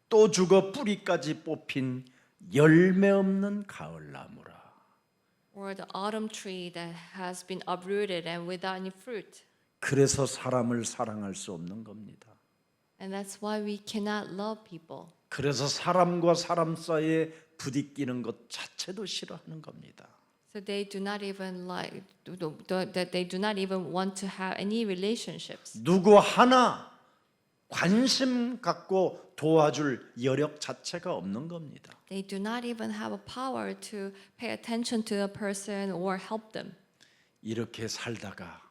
또 죽어 뿌리까지 뽑힌 열매 없는 가을나무라. Or the autumn tree that has been uprooted and without any fruit. 그래서 사람을 사랑할 수 없는 겁니다. And that's why we cannot love people. 그래서 사람과 사람 사이에 부딪히는 것 자체도 싫어하는 겁니다. So they do not even like that. They do not even want to have any relationships. 누구 하나 관심 갖고 도와줄 여력 자체가 없는 겁니다. They do not even have a power to pay attention to a person or help them. 이렇게 살다가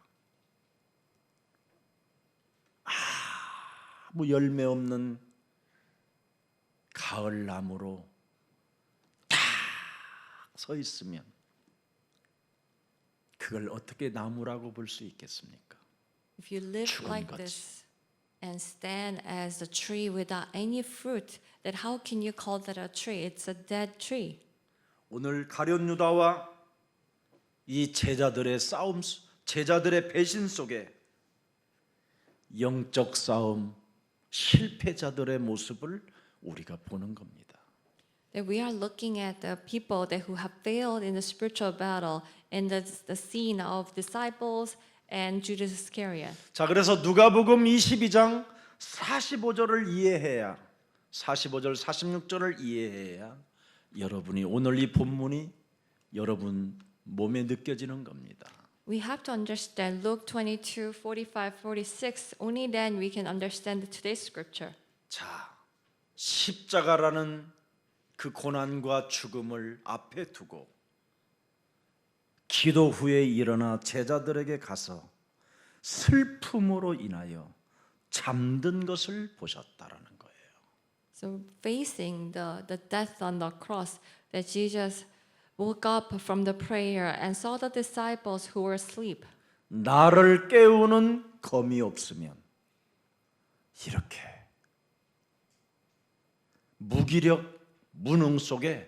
아무 열매 없는 가을 나무로 딱 서 있으면 그걸 어떻게 나무라고 볼 수 있겠습니까? If you live 죽은 like 거지. this and stand as a tree without any fruit, then how can you call that a tree? It's a dead tree. 오늘 가룟 유다와 이 제자들의 싸움, 제자들의 배신 속에 영적 싸움, 실패자들의 모습을 우리가 보는 겁니다. That we are looking at the people that who have failed in the spiritual battle and the scene of disciples and Judas Iscariot. 자, 그래서 누가복음 22장 45절을 이해해야 45절 46절을 이해해야 여러분이 오늘 이 본문이 여러분 몸에 느껴지는 겁니다. We have to understand Luke 22, 45, 46. Only then we can understand today's scripture. 자, 십자가라는 그 고난과 죽음을 앞에 두고 기도 후에 일어나 제자들에게 가서 슬픔으로 인하여 잠든 것을 보셨다라는 거예요. So facing the death on the cross, that Jesus woke up from the prayer and saw the disciples who were asleep. 나를 깨우는 검이 없으면 이렇게 무기력 무능 속에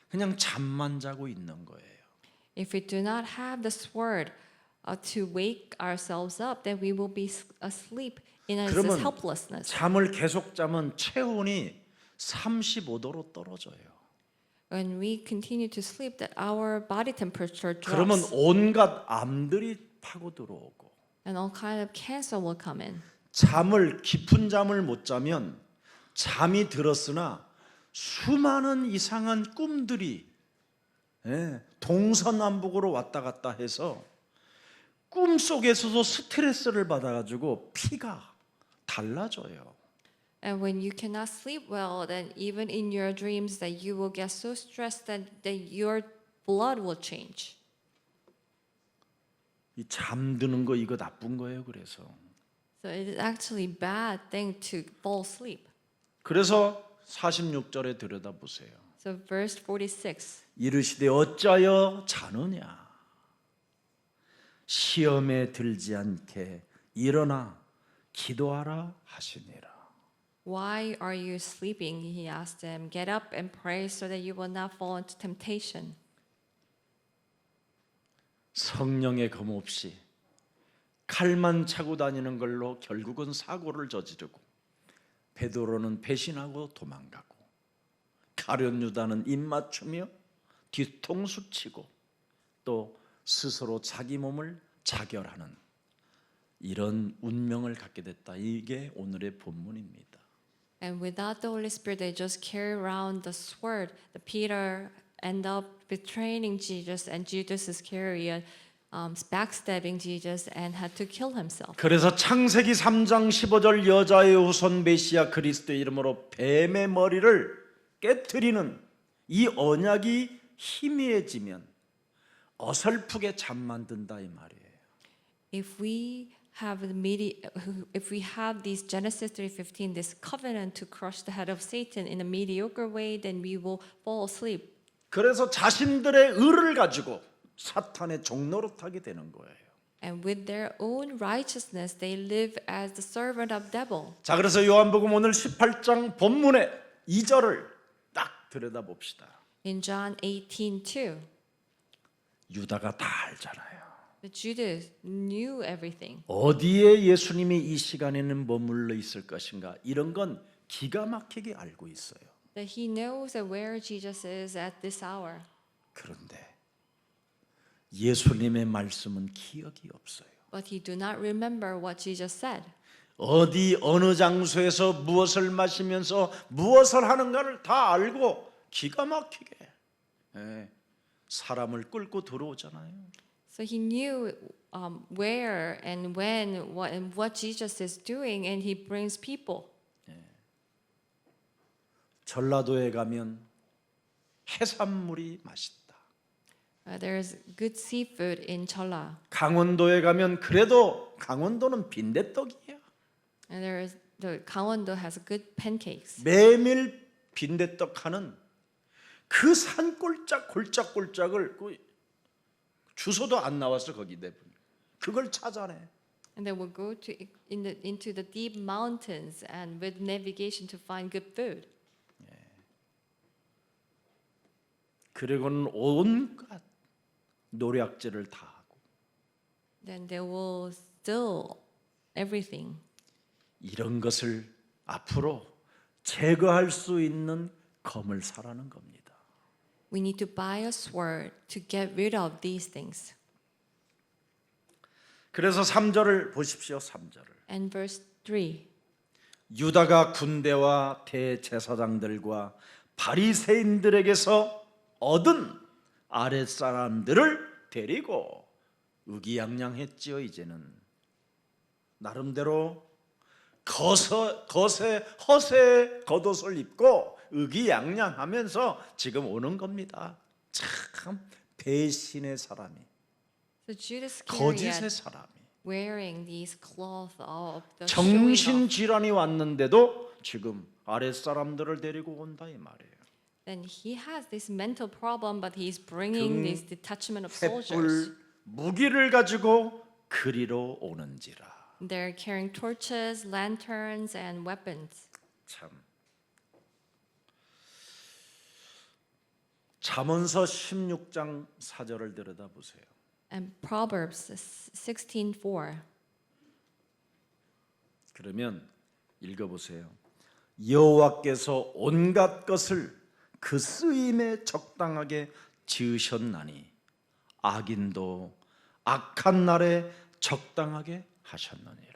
그냥 잠만 자고 있는 거예요. If we do not have the sword to wake ourselves up, then we will be asleep in this 그러면 helplessness. 잠을 계속 자면 체온이 35도로 떨어져요. When we continue to sleep, that our body temperature 그러면 drops, 온갖 암들이 파고 들어오고 and all kind of cancer will come in. 깊은 잠을 못 자면 잠이 들었으나 수많은 이상한 꿈들이 동서남북으로 왔다 갔다 해서 꿈 속에서도 스트레스를 받아가지고 피가 달라져요. And when you cannot sleep well, then even in your dreams that you will get so stressed that your blood will change. 이 잠드는 거 이거 나쁜 거예요. 그래서 So it is actually bad thing to fall asleep. 그래서 46절에 들여다보세요. So verse 46. 이르시되 어찌하여 자느냐 시험에 들지 않게 일어나 기도하라 하시니라. Why are you sleeping? He asked them. Get up and pray so that you will not fall into temptation. 성령의 검 없이 칼만 차고 다니는 걸로 결국은 사고를 저지르고 베드로는 배신하고 도망가고 가룟 유다는 입맞추며 뒤통수 치고 또 스스로 자기 몸을 자결하는 이런 운명을 갖게 됐다. 이게 오늘의 본문입니다. And without the Holy Spirit, they just carry around the sword. The Peter end up betraying Jesus, and Judas Iscariot backstabbing Jesus and had to kill himself. 그래서 창세기 3장 15절 여자의 후손 메시아 그리스도의 이름으로 뱀의 머리를 깨트리는 이 언약이 희미해지면 어설프게 잠만 든다 이 말이에요. If we have these Genesis 3:15, this covenant to crush the head of Satan in a mediocre way, then we will fall asleep. 그래서 자신들의 의를 가지고 사탄의 종노릇 하게 되는 거예요. And with their own righteousness, they live as the servant of devil. 자, 그래서 요한복음 오늘 18장 본문의 2절을 딱 들여다봅시다. In John 18:2, 유다가 다 알잖아요. but Judas knew everything. 어디에 예수님이 이 시간에는 머물러 있을 것인가 이런 건 기가 막히게 알고 있어요. That he knows that where Jesus is at this hour. 그런데 예수님의 말씀은 기억이 없어요. but he do not remember what Jesus said. 어디 어느 장소에서 무엇을 마시면서 무엇을 하는가를 다 알고 기가 막히게 사람을 끌고 들어오잖아요. So he knew where and when what Jesus is doing, and he brings people. 전라도에 가면 해산물이 맛있다. There's good seafood in Cholla, 강원도에 가면 그래도 강원도는 빈대떡이야. and the Gangwon-do has good pancakes. 메밀 빈대떡 하는 그 산골짝 골짝골짝을 주소도 안 나왔어 거기 내분. 그걸 찾아내. And they will go into the deep mountains and with navigation to find good food. 그리고는 온갖 노략질을 다 하고 Then they will steal everything. 이런 것을 앞으로 제거할 수 있는 검을 사라는 겁니다. We need to buy a sword to get rid of these things. 그래서 3절을 보십시오. 3절을. And verse 3. 유다가 군대와 대제사장들과 바리새인들에게서 얻은 아랫사람들을 데리고 의기양양했지요. 이제는 나름대로 허세 겉옷을 입고 의기양양하면서 지금 오는 겁니다. 참 배신의 사람이, So Judas 거짓의 Iscariot 사람이, wearing these cloth of the showing off. 정신질환이 왔는데도 지금 아랫사람들을 데리고 온다 이 말이에요. Then he has this mental problem, but he's bringing this detachment of soldiers. 횃불 무기를 가지고 그리로 오는지라. They're carrying torches, lanterns, and weapons. 참 잠언서 16장 4절을 들여다보세요. And Proverbs 16:4. 그러면 읽어보세요. 여호와께서 온갖 것을 그 쓰임에 적당하게 지으셨나니 악인도 악한 날에 적당하게 하셨느니라.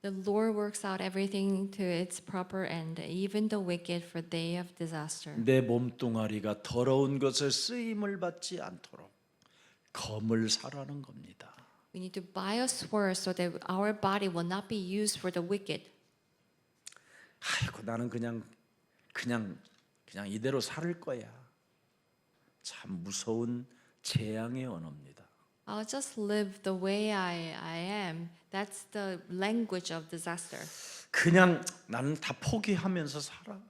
The Lord works out everything to its proper end, even the wicked for day of disaster. 내 몸뚱아리가 더러운 것에 쓰임을 받지 않도록 검을 사라는 겁니다. We need to buy a sword so that our body will not be used for the wicked. 아이고 나는 그냥 이대로 살 거야. 참 무서운 재앙의 언어입니다. I'll just live the way I am. That's the language of disaster. 그냥 나는 다 포기하면서 살아.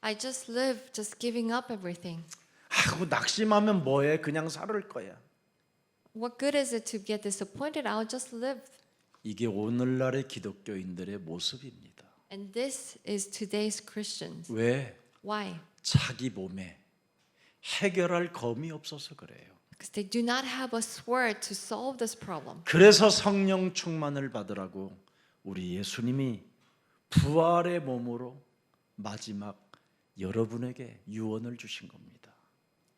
I just live, just giving up everything. 아이고 낙심하면 뭐해? 그냥 살을 거야. What good is it to get disappointed? I'll just live. 이게 오늘날의 기독교인들의 모습입니다. And this is today's Christians. 왜? Why? 자기 몸에 해결할 검이 없어서 그래요. Because they do not have a sword to solve this problem. 그래서 성령 충만을 받으라고 우리 예수님이 부활의 몸으로 마지막 여러분에게 유언을 주신 겁니다.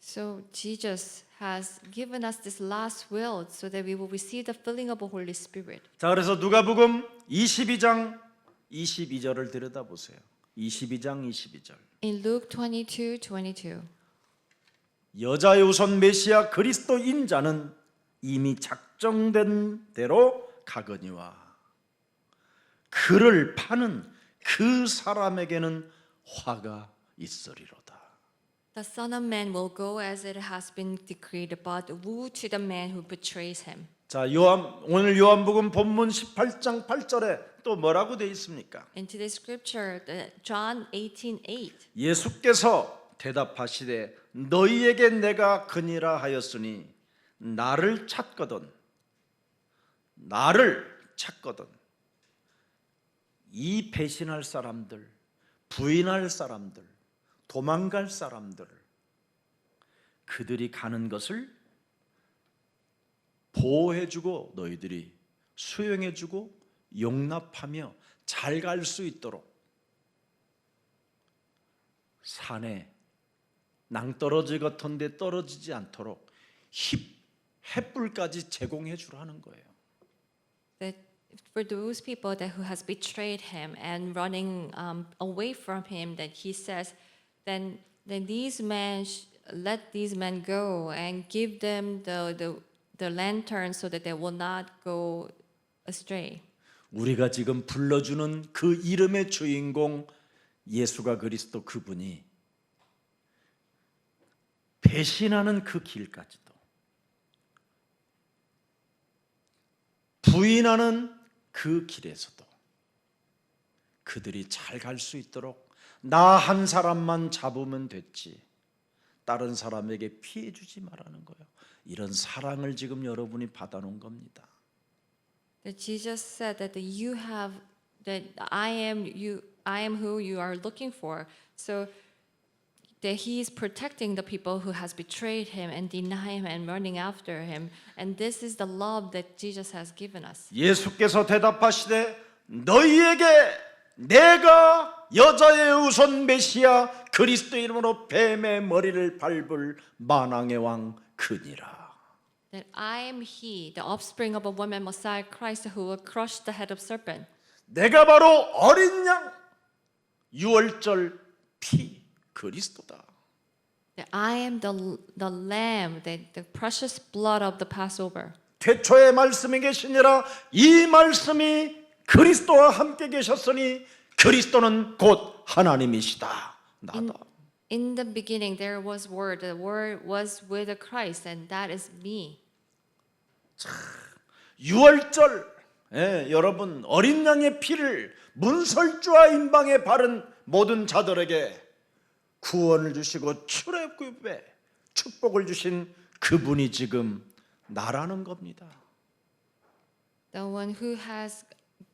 So Jesus has given us this last will so that we will receive the filling of the Holy Spirit. 자, 그래서 누가복음 22장 22절을 들여다보세요. 22장 22절. In Luke 22:22. 여자의 우선 메시아 그리스도인 자는 이미 작정된 대로 가거니와 그를 파는 그 사람에게는 화가 있으리로다. The Son of Man will go as it has been decreed, but woe to the man who betrays him. 자, 오늘 요한복음 본문 18장 8절에 또 뭐라고 되어 있습니까? In today's scripture, John 18:8. 예수께서 대답하시되 너희에게 내가 그니라 하였으니 나를 찾거든 이 배신할 사람들, 부인할 사람들, 도망갈 사람들 그들이 가는 것을 보호해주고 너희들이 수용해주고 용납하며 잘 갈 수 있도록 산에 낭떠러지 같은 데 떨어지지 않도록 햇불까지 제공해 주라는 거예요. that for those people that who has betrayed him and running away from him, that he says, then these men let these men go and give them the lantern so that they will not go astray. 우리가 지금 불러주는 그 이름의 주인공 예수가 그리스도 그분이 배신하는 그 길까지도 부인하는 그 길에서도 그들이 잘 갈 수 있도록 나 한 사람만 잡으면 됐지 다른 사람에게 피해 주지 말라는 거예요. 이런 사랑을 지금 여러분이 받아놓은 겁니다. That Jesus said that you have that I am who you are looking for. So that he is protecting the people who has betrayed him and deny him and running after him. And this is the love that Jesus has given us. 예수께서 대답하시되 너희에게 내가 여자의 우선 메시아 그리스도 이름으로 뱀의 머리를 밟을 만왕의 왕 그니라. That I am he, the offspring of a woman, Messiah Christ, who will crush the head of serpent. 내가 바로 어린 양 유월절 피 그리스도다. That I am the lamb, the precious blood of the Passover. 태초에 말씀이 계시니라 이 말씀이 그리스도와 함께 계셨으니 그리스도는 곧 하나님이시다. 나다. In the beginning there was word, the word was with Christ, and that is me. 유월절 여러분 어린 양의 피를 문설주와 임방에 바른 모든 자들에게 구원을 주시고 출애굽의 축복을 주신 그분이 지금 나라는 겁니다. The one who has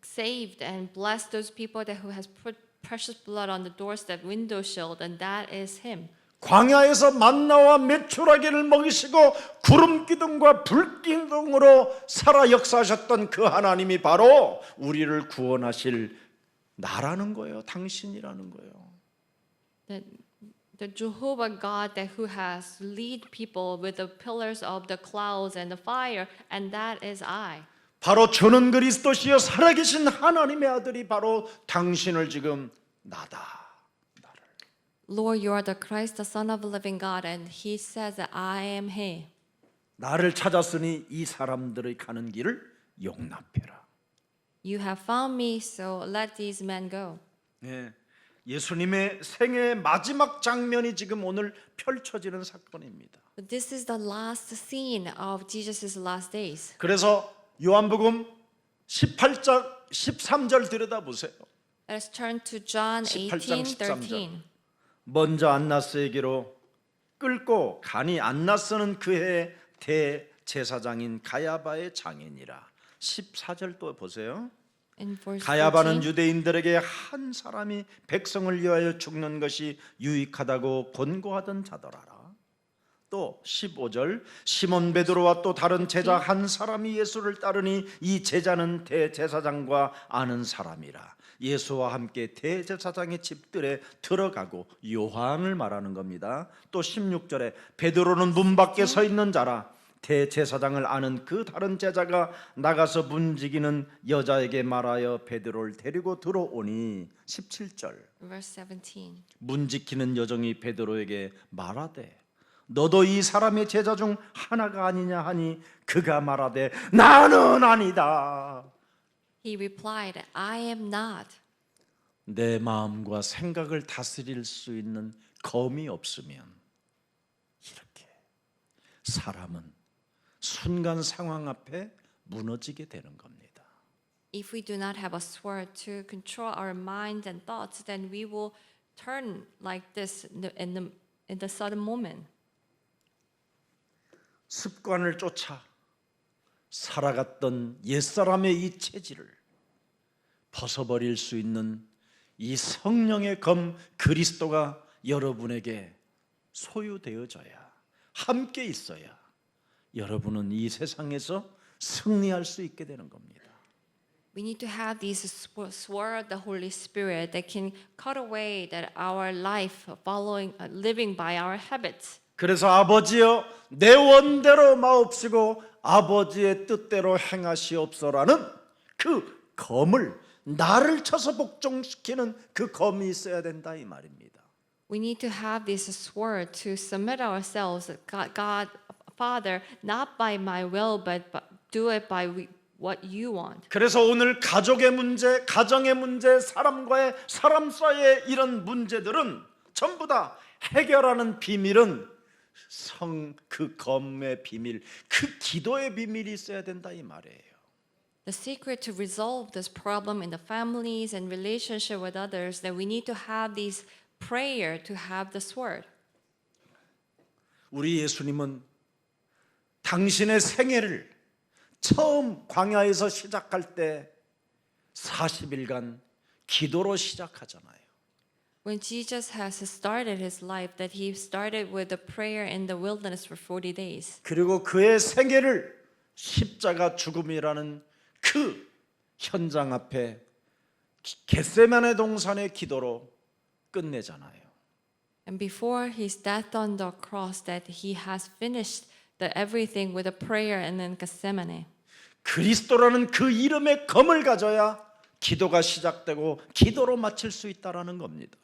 saved and blessed those people that who has put precious blood on the doorstep, window shield, and that is him. 광야에서 만나와 메추라기를 먹이시고 구름 기둥과 불 기둥으로 살아 역사하셨던 그 하나님이 바로 우리를 구원하실 나라는 거예요. 당신이라는 거예요. The Jehovah God that who has lead people with the pillars of the clouds and the fire, and that is I. 바로 저는 그리스도시여 살아계신 하나님의 아들이 바로 당신을 지금 나다. Lord, you are the Christ, the Son of the living God, and he says that I am he. 나를 찾았으니 이 사람들의 가는 길을 용납해라. You have found me, so let these men go. 예, 예수님의 생애의 마지막 장면이 지금 오늘 펼쳐지는 사건입니다. But this is the last scene of Jesus' last days. 그래서 요한복음 18장 13절 들여다보세요. Let's turn to John 18장 18:13. 먼저 안나스에게로 끌고 가니 안나스는 그해 대제사장인 가야바의 장인이라. 14절 또 보세요. In verse 가야바는 14, 유대인들에게 한 사람이 백성을 위하여 죽는 것이 유익하다고 권고하던 자더라라. 또 15절 시몬 베드로와 또 다른 제자 한 사람이 예수를 따르니 이 제자는 대제사장과 아는 사람이라. 예수와 함께 대제사장의 집들에 들어가고 요한을 말하는 겁니다. 또 16절에 베드로는 문 밖에 서 있는 자라. 대제사장을 아는 그 다른 제자가 나가서 문지기는 여자에게 말하여 베드로를 데리고 들어오니 17절 verse 17. 문지키는 여종이 베드로에게 말하되 너도 이 사람의 제자 중 하나가 아니냐 하니 그가 말하되 나는 아니다. He replied, I am not. 내 마음과 생각을 다스릴 수 있는 검이 없으면 이렇게 사람은 순간 상황 앞에 무너지게 되는 겁니다. If we do not have a sword to control our minds and thoughts, then we will turn like this in the sudden moment. 습관을 쫓아 살아갔던 옛사람의 이 체질을 벗어버릴 수 있는 이 성령의 검 그리스도가 여러분에게 소유되어져야 함께 있어야 여러분은 이 세상에서 승리할 수 있게 되는 겁니다. We need to have this sword of the Holy Spirit that can cut away that our life living by our habits. 그래서 아버지여 내 원대로 마옵시고 아버지의 뜻대로 행하시옵소라는 그 검을 나를 쳐서 복종시키는 그 검이 있어야 된다 이 말입니다. We need to have this sword to submit ourselves, God Father, not by my will, but do it by what you want. 그래서 오늘 가족의 문제, 가정의 문제, 사람 사이의 이런 문제들은 전부 다 해결하는 비밀은 그 검의 비밀, 그 기도의 비밀이 있어야 된다 이 말이에요. The secret to resolve this problem in the families and relationship with others, that we need to have this prayer to have the sword. 우리 예수님은 당신의 생애를 처음 광야에서 시작할 때 40일간 기도로 시작하잖아요. When Jesus has started his life, that he started with a prayer in the wilderness for 40 days. 그리고 그의 생애를 십자가 죽음이라는 그 현장 앞에 겟세마네 동산의 기도로 끝내잖아요. And before his death on the cross, that he has finished everything with a prayer and then Gethsemane. 그리스도라는 그 이름의 검을 가져야 기도가 시작되고 기도로 마칠 수 있다라는 겁니다.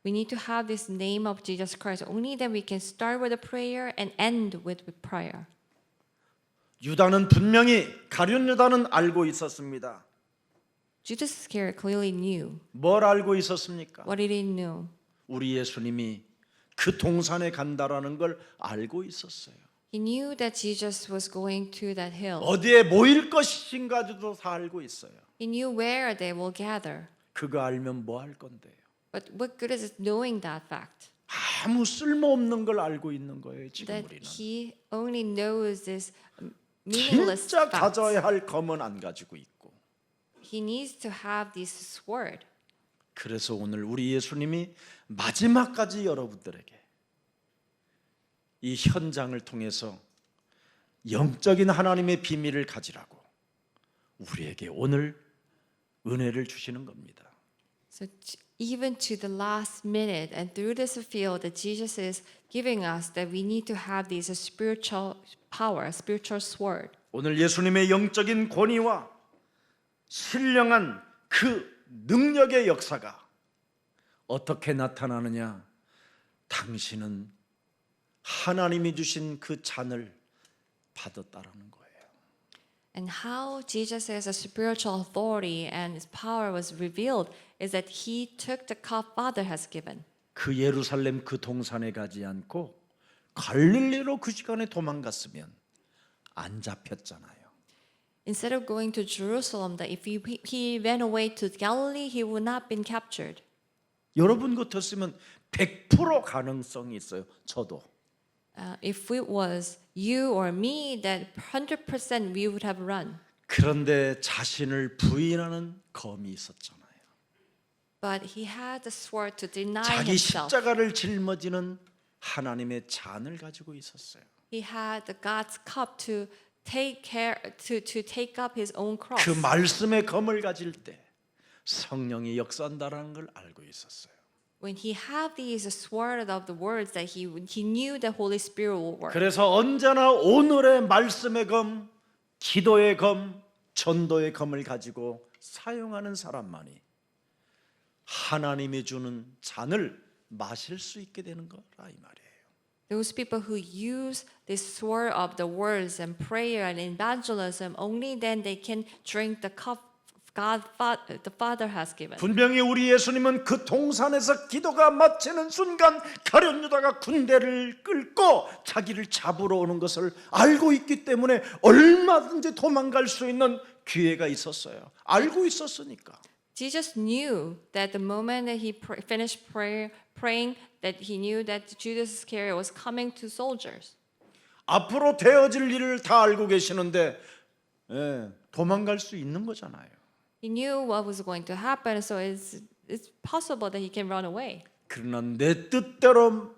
We need to have this name of Jesus Christ. Only then we can start with a prayer and end with prayer. 유다는 분명히 가룟 유다는 알고 있었습니다. Judas Iscariot clearly knew. 뭘 알고 있었습니까? What did he know? 우리 예수님이 그 동산에 간다라는 걸 알고 있었어요. He knew that Jesus was going to that hill. 어디에 모일 것인가도 다 알고 있어요. He knew where they will gather. 그거 알면 뭐 할 건데요? But what good is it knowing that fact? 아무 쓸모없는 걸 알고 있는 거예요. 지금 That 우리는. he only knows this meaningless 진짜 facts. 가져야 할 검은 안 가지고 있고. He needs to have this sword. 그래서 오늘 우리 예수님이 마지막까지 여러분들에게 이 현장을 통해서 영적인 하나님의 비밀을 가지라고 우리에게 오늘 은혜를 주시는 겁니다. So even to the last minute and through this field that Jesus is giving us, that we need to have this spiritual power, spiritual sword. 오늘 예수님의 영적인 권위와 신령한 그 능력의 역사가 어떻게 나타나느냐? 당신은 하나님이 주신 그 잔을 받았다라는 거예요. And how Jesus is a spiritual authority and his power was revealed is that he took the cup Father has given. 그 예루살렘 그 동산에 가지 않고 갈릴리로 그 시간에 도망갔으면 안 잡혔잖아요. Instead of going to Jerusalem, that if he ran away to Galilee, he would not been captured. 여러분 같았으면 100% 가능성이 있어요. 저도. If it was you or me, that 100% we would have run. 그런데 자신을 부인하는 검이 있었잖아요. But he had the sword to deny 자기 himself. 십자가를 짊어지는 하나님의 잔을 가지고 있었어요. He had the God's cup to take care to take up his own cross. 그 말씀의 검을 가질 때 성령이 역사한다라는 걸 알고 있었어요. When he had these sword of the words, that he knew the Holy Spirit will work. 그래서 언제나 오늘의 말씀의 검, 기도의 검, 전도의 검을 가지고 사용하는 사람만이 하나님이 주는 잔을 마실 수 있게 되는 거라 이 말이에요. Those people who use this sword of the words and prayer and evangelism, only then they can drink the cup the Father has given. 분명히 우리 예수님은 그 동산에서 기도가 마치는 순간 가룟 유다가 군대를 끌고 자기를 잡으러 오는 것을 알고 있기 때문에 얼마든지 도망갈 수 있는 기회가 있었어요. 알고 있었으니까. Jesus knew that the moment that he finished praying, that he knew that Judas Iscariot was coming to soldiers. 앞으로 되어질 일을 다 알고 계시는데 도망갈 수 있는 거잖아요. He knew what was going to happen, so it's possible that he can run away. 그러나 내 뜻대로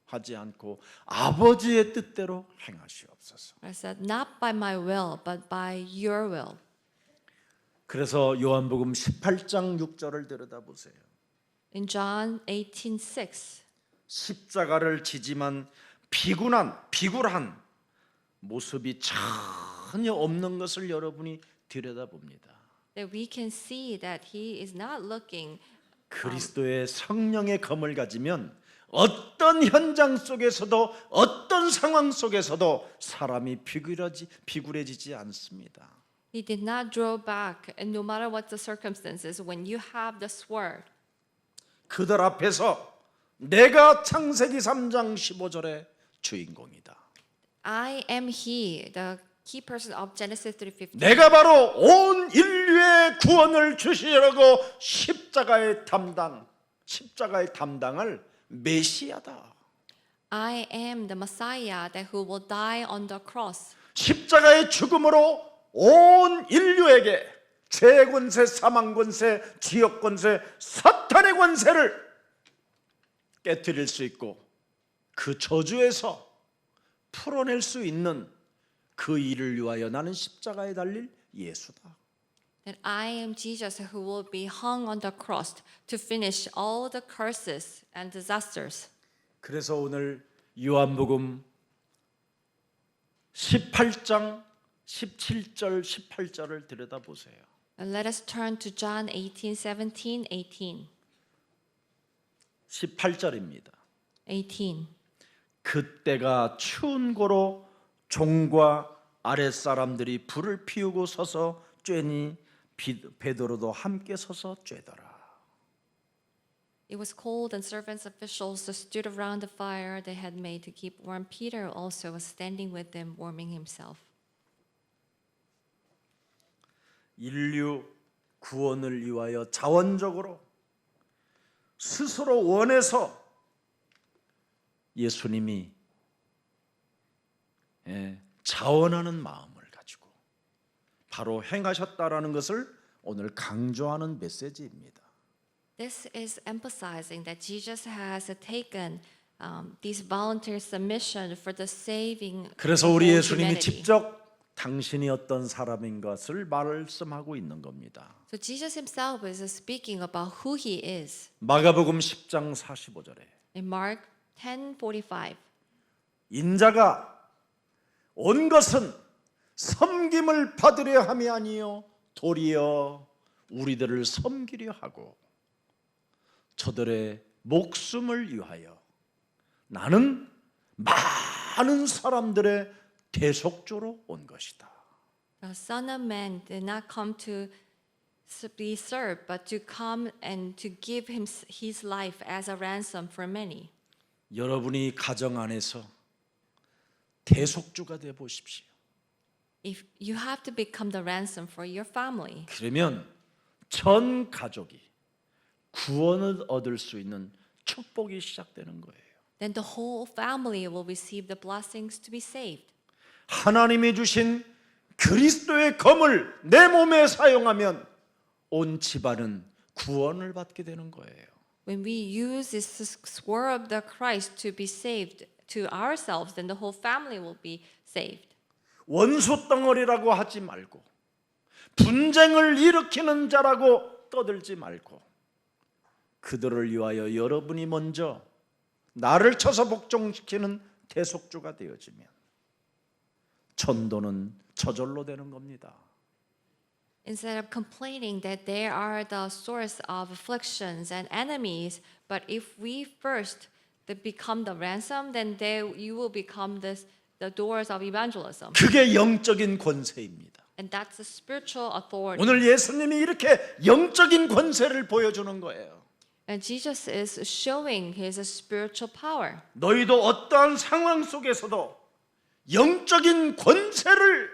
하지 않고 아버지의 뜻대로 행하시옵소서. I said, not by my will, but by your will. 그래서 요한복음 18장 6절을 들여다보세요. In John 18:6, 십자가를 지지만 비굴한 모습이 전혀 없는 것을 여러분이 들여다봅니다. that we can see that he is not looking. 그리스도의 성령의 검을 가지면 어떤 현장 속에서도 어떤 상황 속에서도 사람이 비굴해지지 않습니다. He did not draw back, and no matter what the circumstances, when you have the sword, 그들 앞에서 내가 창세기 3장 15절의 주인공이다. I am he, the key person of Genesis 3:15. 내가 바로 온 인류의 구원을 주시려고 십자가의 담당을 메시아다. I am the Messiah that who will die on the cross. 십자가의 죽음으로 온 인류에게 죄 권세, 사망 권세, 지역 권세, 사탄의 권세를 깨뜨릴 수 있고 그 저주에서 풀어낼 수 있는 그 일을 위하여 나는 십자가에 달릴 예수다. That I am Jesus who will be hung on the cross to finish all the curses and disasters. 그래서 오늘 요한복음 18장 17절 18절을 들여다보세요. And let us turn to John 18:17, 18. 18절입니다. 18. 그때가 추운 고로 종과 아랫사람들이 불을 피우고 서서 쬐니 베드로도 함께 서서 쬐더라. It was cold, and servants officials stood around the fire they had made to keep warm. Peter also was standing with them, warming himself. 인류 구원을 위하여 자원적으로 스스로 원해서 예수님이 자원하는 마음을 가지고 바로 행하셨다라는 것을 오늘 강조하는 메시지입니다. This is emphasizing that Jesus has taken this voluntary submission for the saving 그래서 of 우리 all 예수님이 humanity. 직접 당신이 어떤 사람인 것을 말씀하고 있는 겁니다. So Jesus himself is speaking about who he is. 마가복음 10장 45절에 In Mark 10:45, 인자가 온 것은 섬김을 받으려 함이 아니요 도리어 우리들을 섬기려 하고 저들의 목숨을 위하여 나는 많은 사람들의 대속주로 온 것이다. the Son of Man did not come to be served, but to come and to give his life as a ransom for many. 여러분이 가정 안에서 대속주가 되어 보십시오. If you have to become the ransom for your family, 그러면 전 가족이 구원을 얻을 수 있는 축복이 시작되는 거예요. then the whole family will receive the blessings to be saved. 하나님이 주신 그리스도의 검을 내 몸에 사용하면 온 집안은 구원을 받게 되는 거예요. When we use this sword of the Christ to be saved to ourselves, then the whole family will be saved. 원수 덩어리라고 하지 말고 분쟁을 일으키는 자라고 떠들지 말고 그들을 위하여 여러분이 먼저 나를 쳐서 복종시키는 대속주가 되어지면 전도는 저절로 되는 겁니다. Instead of complaining that they are the source of afflictions and enemies, but if we first become the ransom, then you will become the doors of evangelism. 그게 영적인 권세입니다. And that's the spiritual authority. 오늘 예수님이 이렇게 영적인 권세를 보여주는 거예요. And Jesus is showing his spiritual power. 너희도 어떠한 상황 속에서도 영적인 권세를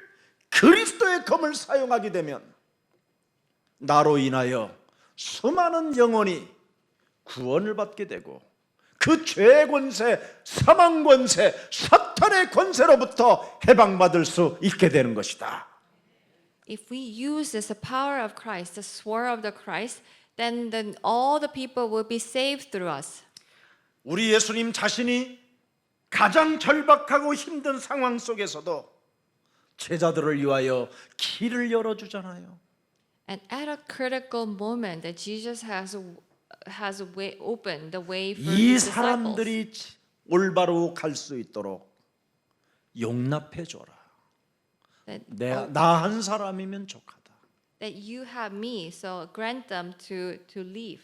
그리스도의 검을 사용하게 되면 나로 인하여 수많은 영혼이 구원을 받게 되고 그 죄의 권세, 사망 권세, 사탄의 권세로부터 해방받을 수 있게 되는 것이다. If we use this power of Christ, the sword of the Christ, then all the people will be saved through us. 우리 예수님 자신이 가장 절박하고 힘든 상황 속에서도 제자들을 위하여 길을 열어주잖아요. And at a critical moment, that Jesus has opened the way for 이 his disciples. 사람들이 올바로 갈 수 있도록 용납해 줘라. That 나 한 사람이면 족하다. that you have me, so grant them to leave.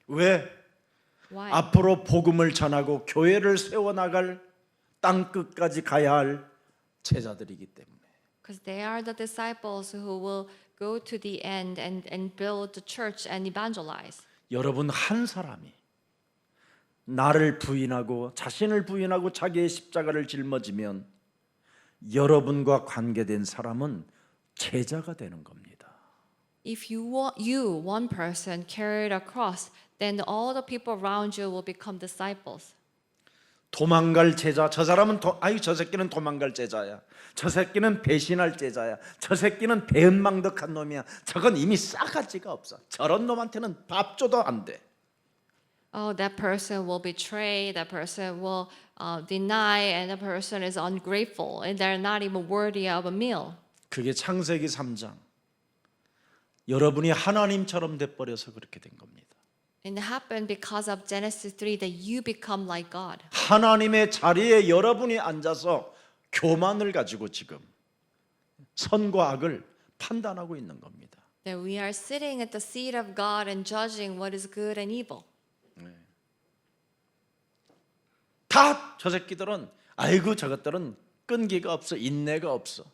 왜? Why? 앞으로 복음을 전하고 교회를 세워나갈 땅 끝까지 가야 할 제자들이기 때문에. Because they are the disciples who will go to the end and build the church and evangelize. 여러분 한 사람이 나를 부인하고 자신을 부인하고 자기의 십자가를 짊어지면 여러분과 관계된 사람은 제자가 되는 겁니다. If you one person carried a cross, then all the people around you will become disciples. 도망갈 제자, 저 사람은 저 새끼는 도망갈 제자야. 저 새끼는 배신할 제자야. 저 새끼는 배은망덕한 놈이야. 저건 이미 싸가지가 없어. 저런 놈한테는 밥 줘도 안 돼. Oh, that person will betray, that person will deny, and that person is ungrateful, and they're not even worthy of a meal. 그게 창세기 3장. 여러분이 하나님처럼 돼버려서 그렇게 된 겁니다. And it happened because of Genesis 3 that you become like God. 하나님의 자리에 여러분이 앉아서 교만을 가지고 지금 선과 악을 판단하고 있는 겁니다. That we are sitting at the seat of God and judging what is good and evil. 다 저 새끼들은 아이고 저것들은 끈기가 없어, 인내가 없어,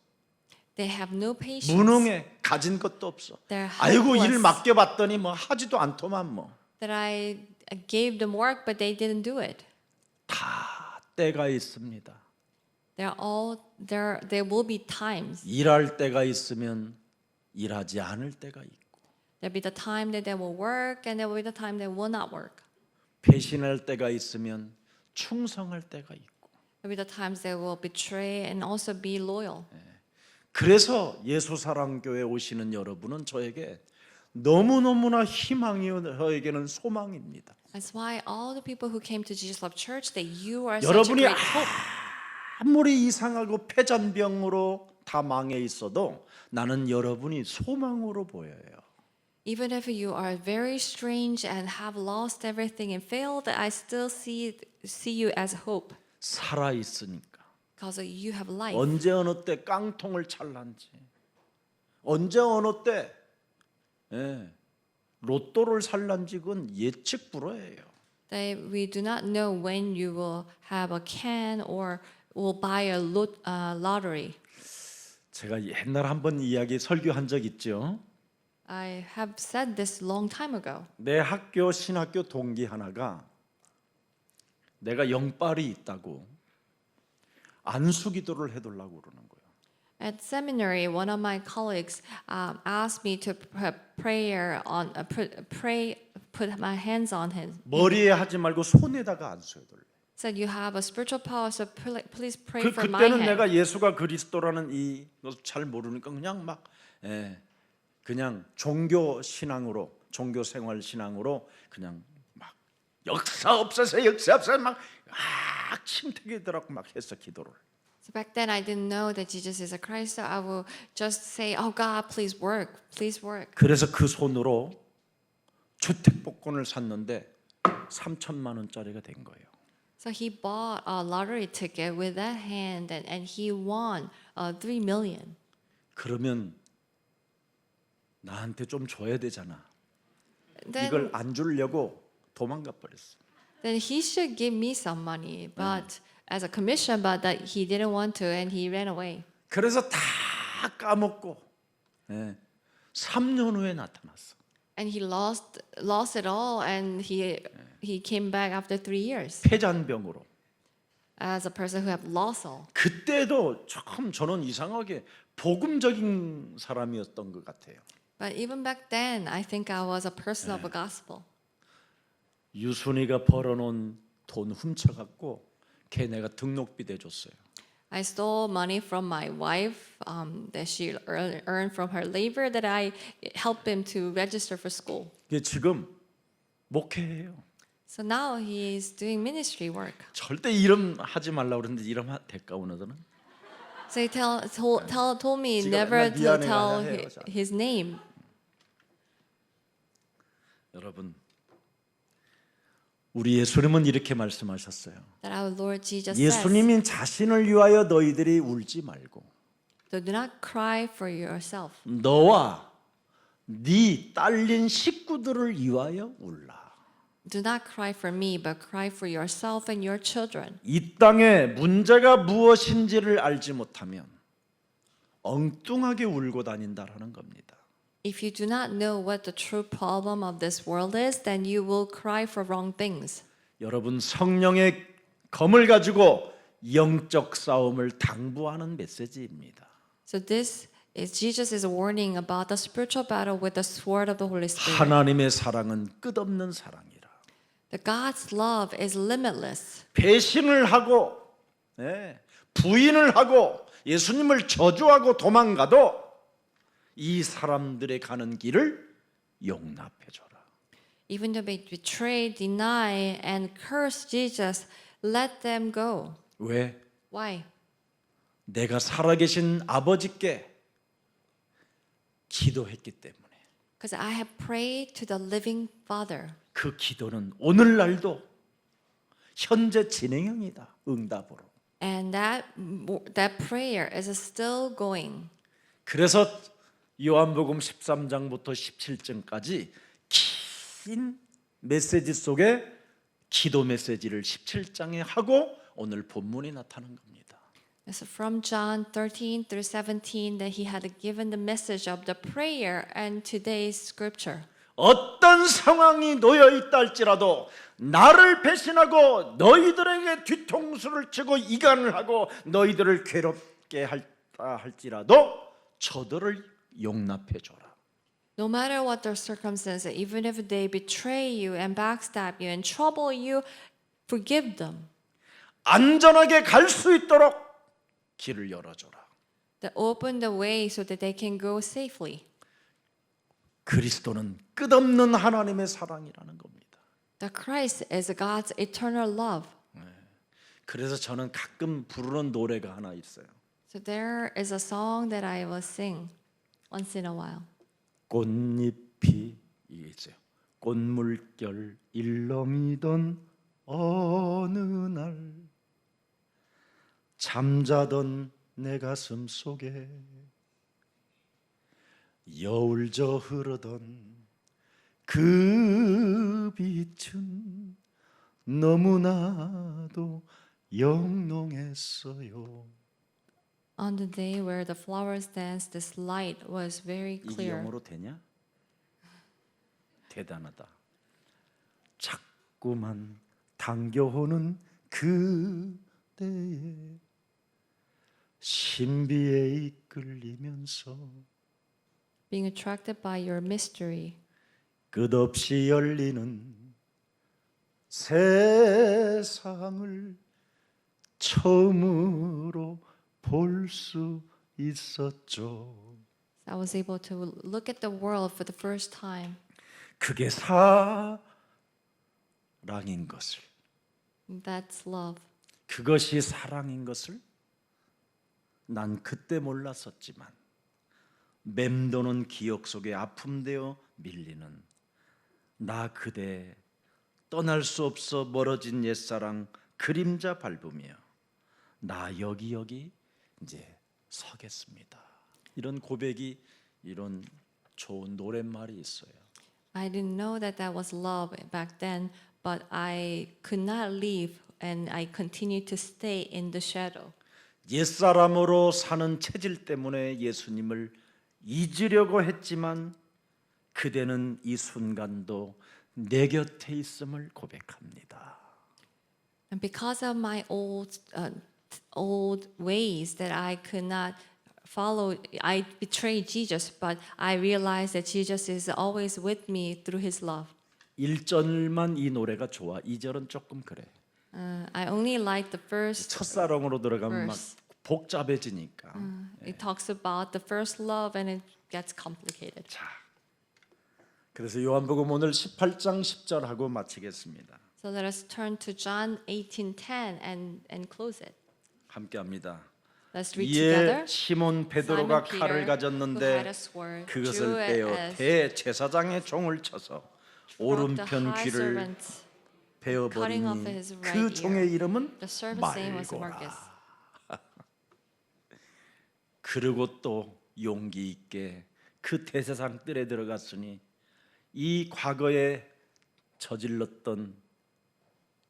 They have no patience. 무능해, 가진 것도 없어. They're 아이고 일 helpless. 맡겨봤더니 뭐 하지도 않더만 뭐. That I gave them work, but they didn't do it. 다 때가 있습니다. There will be times. 일할 때가 있으면 일하지 않을 때가 있고, There'll be the time that they will work, and there will be the time they will not work. 배신할 때가 있으면 충성할 때가 있고. There'll be the times they will betray and also be loyal. 그래서 예수사랑교회 오시는 여러분은 저에게 너무너무나 희망이요, 저에게는 소망입니다. That's why all the people who came to Jesus Love Church, that you are such a 여러분이 great hope. 아무리 이상하고 패잔병으로 다 망해 있어도 나는 여러분이 소망으로 보여요. Even if you are very strange and have lost everything and failed, I still see you as hope 살아 있으니까. because you have life. 언제 어느 때 깡통을 찰란지, 언제 어느 때 로또를 살란지 그건 예측 불허예요. That we do not know when you will have a can or will buy a lottery. 제가 옛날 한번 이야기 설교한 적 있죠. I have said this long time ago. 내 학교 신학교 동기 하나가 내가 영빨이 있다고 안수기도를 해달라고 그러는 거예요. At seminary, one of my colleagues asked me to put my hands on him. 머리에 하지 말고 손에다가 안수해달래. Said you have a spiritual power, so please pray for my 그때는 hand. 내가 예수가 그리스도라는 이 것을 잘 모르니까 그냥 막 그냥 종교 신앙으로, 종교 생활 신앙으로 그냥 막 역사 없어서 역사 없어서 막 침태기더라고 막 했어 기도를. So back then, I didn't know that Jesus is a Christ, so I will just say, "Oh God, please work, please work." 그래서 그 손으로 주택복권을 샀는데 3천만 원짜리가 된 거예요. So he bought a lottery ticket with that hand, and he won 3 million. 그러면 나한테 좀 줘야 되잖아. Then, 이걸 안 주려고 도망가 버렸어. then he should give me some money, but as a commission, but that he didn't want to, and he ran away. 그래서 다 까먹고 3년 후에 나타났어. And he lost it all, and he came back after 3 years 폐잔병으로. as a person who have lost all. 그때도 참 저는 이상하게 복음적인 사람이었던 것 같아요. But even back then, I think I was a person of the gospel. 유순이가 벌어놓은 돈 훔쳐갖고 걔 내가 등록비 대줬어요. I stole money from my wife that she earned from her labor that I helped him to register for school. 지금 목회해요. So now he is doing ministry work. 절대 이름 하지 말라고 그러는데 이름 될까 오늘은? So he told me 지금 never 맨날 to 미안해 tell 해요, 자. his name. 여러분, 우리 예수님은 이렇게 말씀하셨어요. That our Lord Jesus says 예수님이 자신을 위하여 너희들이 울지 말고 So do not cry for yourself. 너와 네 딸린 식구들을 위하여 울라. Do not cry for me, but cry for yourself and your children. 이 땅에 문제가 무엇인지를 알지 못하면 엉뚱하게 울고 다닌다라는 겁니다. If you do not know what the true problem of this world is, then you will cry for wrong things. 여러분 성령의 검을 가지고 영적 싸움을 당부하는 메시지입니다. So this is Jesus is warning about the spiritual battle with the sword of the Holy Spirit. 하나님의 사랑은 끝없는 사랑이라. The God's love is limitless. 배신을 하고 부인을 하고 예수님을 저주하고 도망가도 이 사람들의 가는 길을 용납해 줘라. Even though they betray, deny, and curse Jesus, let them go. 왜? Why? 내가 살아계신 아버지께 기도했기 때문에. Because I have prayed to the living Father. 그 기도는 오늘날도 현재 진행형이다. 응답으로. And that prayer is still going. 그래서 요한복음 13장부터 17장까지 긴 메시지 속에 기도 메시지를 17장에 하고 오늘 본문이 나타난 겁니다. So from John 13 through 17 that he had given the message of the prayer and today's scripture. 어떤 상황이 놓여 있다 할지라도 나를 배신하고 너희들에게 뒤통수를 치고 이간을 하고 너희들을 괴롭게 할다 할지라도 저들을 용납해 줘라. No matter what their circumstances, even if they betray you and backstab you and trouble you, forgive them. 안전하게 갈 수 있도록 길을 열어줘라. That open the way so that they can go safely. 그리스도는 끝없는 하나님의 사랑이라는 겁니다. That Christ is God's eternal love. 그래서 저는 가끔 부르는 노래가 하나 있어요. So there is a song that I will sing once in a while. 꽃잎이 이게 있어요. 꽃물결 일렁이던 어느 날 잠자던 내 가슴 속에 여울저 흐르던 그 빛은 너무나도 영롱했어요. On the day where the flowers danced, this light was very 이게 clear. 영어로 되냐? 대단하다. 자꾸만 당겨오는 그대의 신비에 이끌리면서 Being attracted by your mystery, 끝없이 열리는 세상을 처음으로 볼 수 있었죠. I was able to look at the world for the first time. 그게 사랑인 것을, That's love. 그것이 사랑인 것을 난 그때 몰랐었지만 맴도는 기억 속에 아픔되어 밀리는 나 그대 떠날 수 없어 멀어진 옛사랑 그림자 밟으며 나 여기 이제 서겠습니다. 이런 고백이 이런 좋은 노랫말이 있어요. I didn't know that that was love back then, but I could not leave and I continued to stay in the shadow. 옛사람으로 사는 체질 때문에 예수님을 잊으려고 했지만 그대는 이 순간도 내 곁에 있음을 고백합니다. And because of my old ways that I could not follow, I betrayed Jesus, but I realized that Jesus is always with me through his love. 1절만 이 노래가 좋아. 2절은 조금 그래. I only like the first 첫사랑으로 들어가면 막 verse. 복잡해지니까. It talks about the first love and it gets complicated. 자, 그래서 요한복음 오늘 18장 10절 하고 마치겠습니다. So let us turn to John 18:10 and close it. 함께합니다. Let's read 이에 together. 시몬 베드로가 Simon Peter, 칼을 who had 가졌는데 a sword, 그것을 drew it 빼어 as 대제사장의 종을 쳐서 broke the 오른편 high 귀를 servant. cutting off 베어버리니 his 그 right 종의 ear. 이름은 The servant's name was 말고라. Marcus. 그리고 또 용기 있게 그 대세상 뜰에 들어갔으니 이 과거에 저질렀던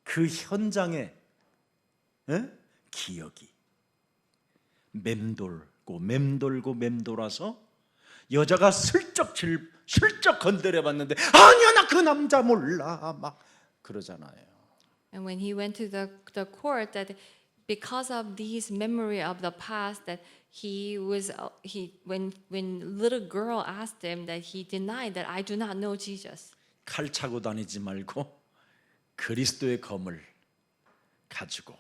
그 현장의 기억이 맴돌고 여자가 슬쩍 건드려봤는데 아니야 나 그 남자 몰라 막 그러잖아요. And when he went to the court, that because of these memory of the past, that when little girl asked him, that he denied that I do not know Jesus. 칼 차고 다니지 말고 그리스도의 검을 가지고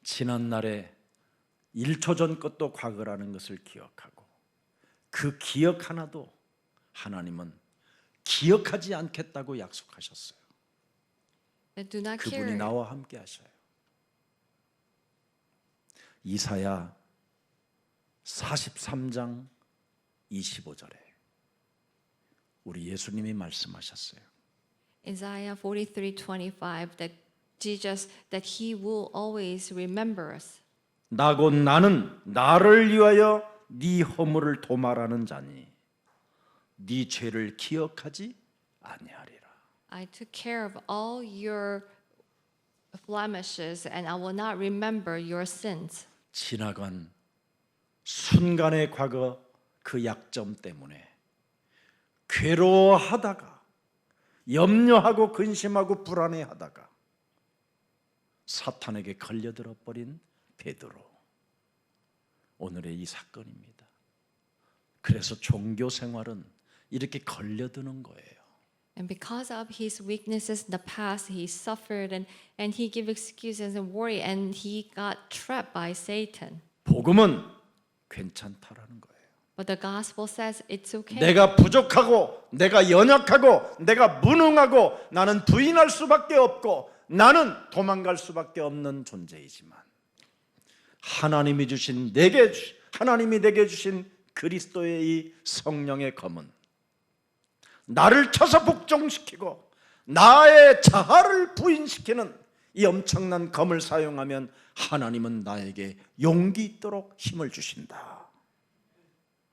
지난날에 1초 전 것도 과거라는 것을 기억하고 그 기억 하나도 하나님은 기억하지 않겠다고 약속하셨어요. That do not 그분이 carry. 나와 함께 하셔요. 이사야 43장 25절에 우리 예수님이 말씀하셨어요. Isaiah 43:25 that Jesus that he will always remember us. 나곧 나는 나를 위하여 네 허물을 도말하는 자니 네 죄를 기억하지 아니하리라. I took care of all your blemishes and I will not remember your sins. 지나간 순간의 과거 그 약점 때문에 괴로워하다가 염려하고 근심하고 불안해하다가 사탄에게 걸려들어 버린 베드로. 오늘의 이 사건입니다. 그래서 종교 생활은 이렇게 걸려드는 거예요. And because of his weaknesses in the past, he suffered and he gave excuses and worry and he got trapped by Satan. 복음은 괜찮다라는 거예요. But the gospel says it's okay. 내가 부족하고 내가 연약하고 내가 무능하고 나는 부인할 수밖에 없고 나는 도망갈 수밖에 없는 존재이지만 하나님이 내게 주신 그리스도의 이 성령의 검은 나를 쳐서 복종시키고 나의 자아를 부인시키는 이 엄청난 검을 사용하면 하나님은 나에게 용기 있도록 힘을 주신다.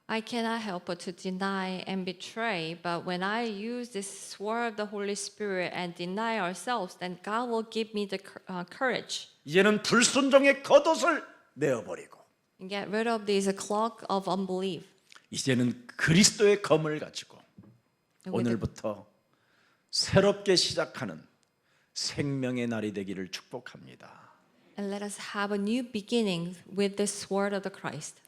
I cannot help but to deny and betray, but when I use this sword of the Holy Spirit and deny ourselves, then God will give me the courage 이제는 불순종의 겉옷을 내어버리고 and get rid of this cloak of unbelief. 이제는 그리스도의 검을 가지고 And with the- 오늘부터 새롭게 시작하는 생명의 날이 되기를 축복합니다. And let us have a new beginning with the sword of the Christ.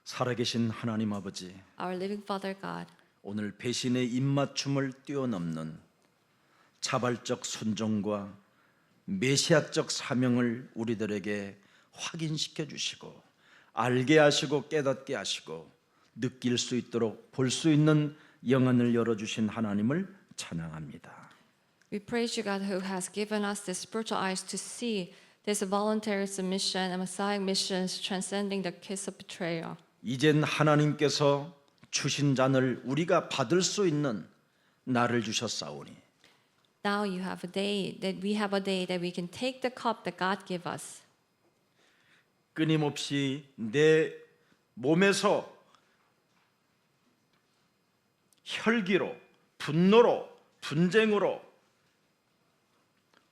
살아계신 하나님 아버지, Our living Father God, 오늘 배신의 입맞춤을 뛰어넘는 자발적 순종과 메시아적 사명을 우리들에게 확인시켜 주시고 알게 하시고 깨닫게 하시고 느낄 수 있도록 볼 수 있는 영안을 열어주신 하나님을 찬양합니다. we praise you, God, who has given us the spiritual eyes to see this voluntary submission and Messiah missions transcending the kiss of betrayal. 이젠 하나님께서 주신 잔을 우리가 받을 수 있는 날을 주셨사오니 Now you have a day that we have a day that we can take the cup that God gave us. 끊임없이 내 몸에서 혈기로 분노로 분쟁으로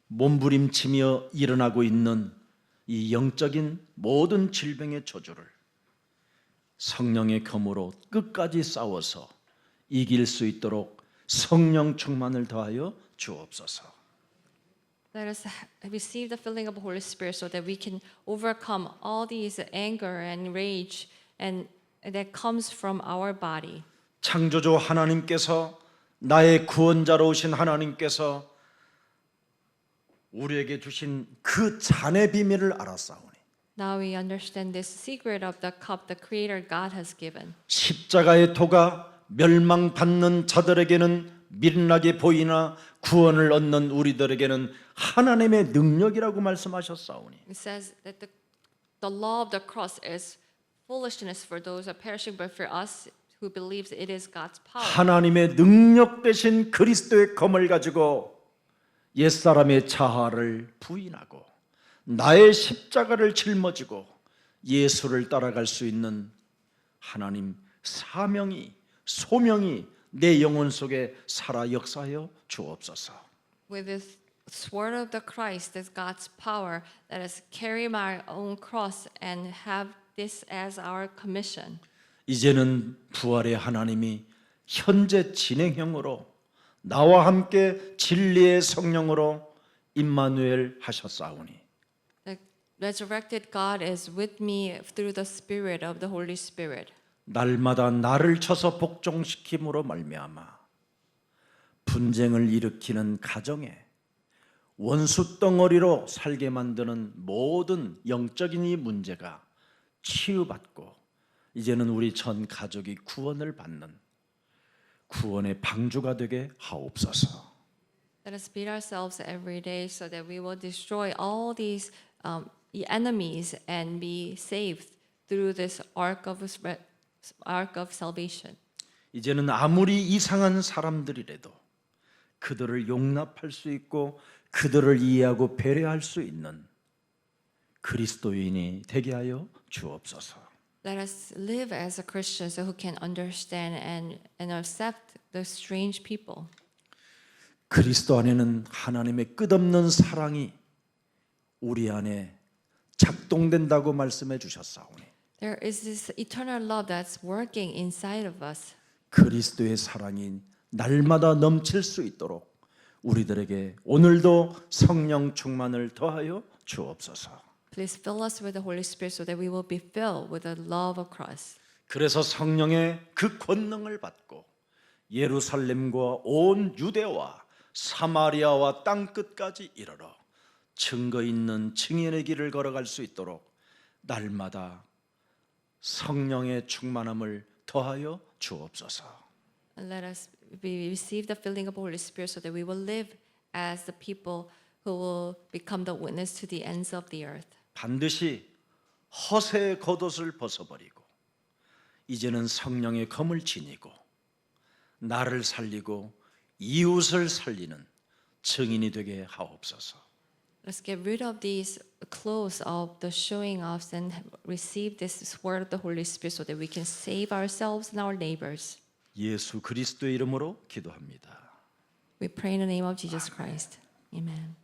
몸부림치며 일어나고 있는 이 영적인 모든 질병의 저주를 성령의 검으로 끝까지 싸워서 이길 수 있도록 성령 충만을 더하여 주옵소서. Let us receive the filling of the Holy Spirit so that we can overcome all these anger and rage and that comes from our body. 창조주 하나님께서 나의 구원자로 오신 하나님께서 우리에게 주신 그 잔의 비밀을 알았사오니 Now we understand this secret of the cup the Creator God has given. 십자가의 도가 멸망받는 자들에게는 미련하게 보이나 구원을 얻는 우리들에게는 하나님의 능력이라고 말씀하셨사오니 It says that the law of the cross is foolishness for those who are perishing, but for us who believes it is God's power. 하나님의 능력 되신 그리스도의 검을 가지고 옛사람의 자아를 부인하고 나의 십자가를 짊어지고 예수를 따라갈 수 있는 하나님 사명이, 소명이 내 영혼 속에 살아 역사하여 주옵소서. With this sword of the Christ, as God's power, let us carry my own cross and have this as our commission. 이제는 부활의 하나님이 현재 진행형으로 나와 함께 진리의 성령으로 임마누엘 하셨사오니 The resurrected God is with me through the Spirit of the Holy Spirit. 날마다 나를 쳐서 복종시킴으로 말미암아 분쟁을 일으키는 가정에 원수 덩어리로 살게 만드는 모든 영적인 이 문제가 치유받고 이제는 우리 전 가족이 구원을 받는 구원의 방주가 되게 하옵소서. Let us beat ourselves every day so that we will destroy all these enemies and be saved through this ark of salvation. 이제는 아무리 이상한 사람들이라도 그들을 용납할 수 있고 그들을 이해하고 배려할 수 있는 그리스도인이 되게 하여 주옵소서. Let us live as a Christians who can understand and accept the strange people. 그리스도 안에는 하나님의 끝없는 사랑이 우리 안에 작동된다고 말씀해 주셨사오니 There is this eternal love that's working inside of us. 그리스도의 사랑이 날마다 넘칠 수 있도록 우리들에게 오늘도 성령 충만을 더하여 주옵소서. Please fill us with the Holy Spirit so that we will be filled with the love of Christ. 그래서 성령의 그 권능을 받고 예루살렘과 온 유대와 사마리아와 땅 끝까지 이르러 증거 있는 증인의 길을 걸어갈 수 있도록 날마다 성령의 충만함을 더하여 주옵소서. And let us receive the filling of the Holy Spirit so that we will live as the people who will become the witness to the ends of the earth. 반드시 허세의 겉옷을 벗어버리고 이제는 성령의 검을 지니고 나를 살리고 이웃을 살리는 증인이 되게 하옵소서. Let's get rid of these clothes of the showing offs and receive this word of the Holy Spirit so that we can save ourselves and our neighbors. 예수 그리스도의 이름으로 기도합니다. We pray in the name of Jesus Christ. Amen.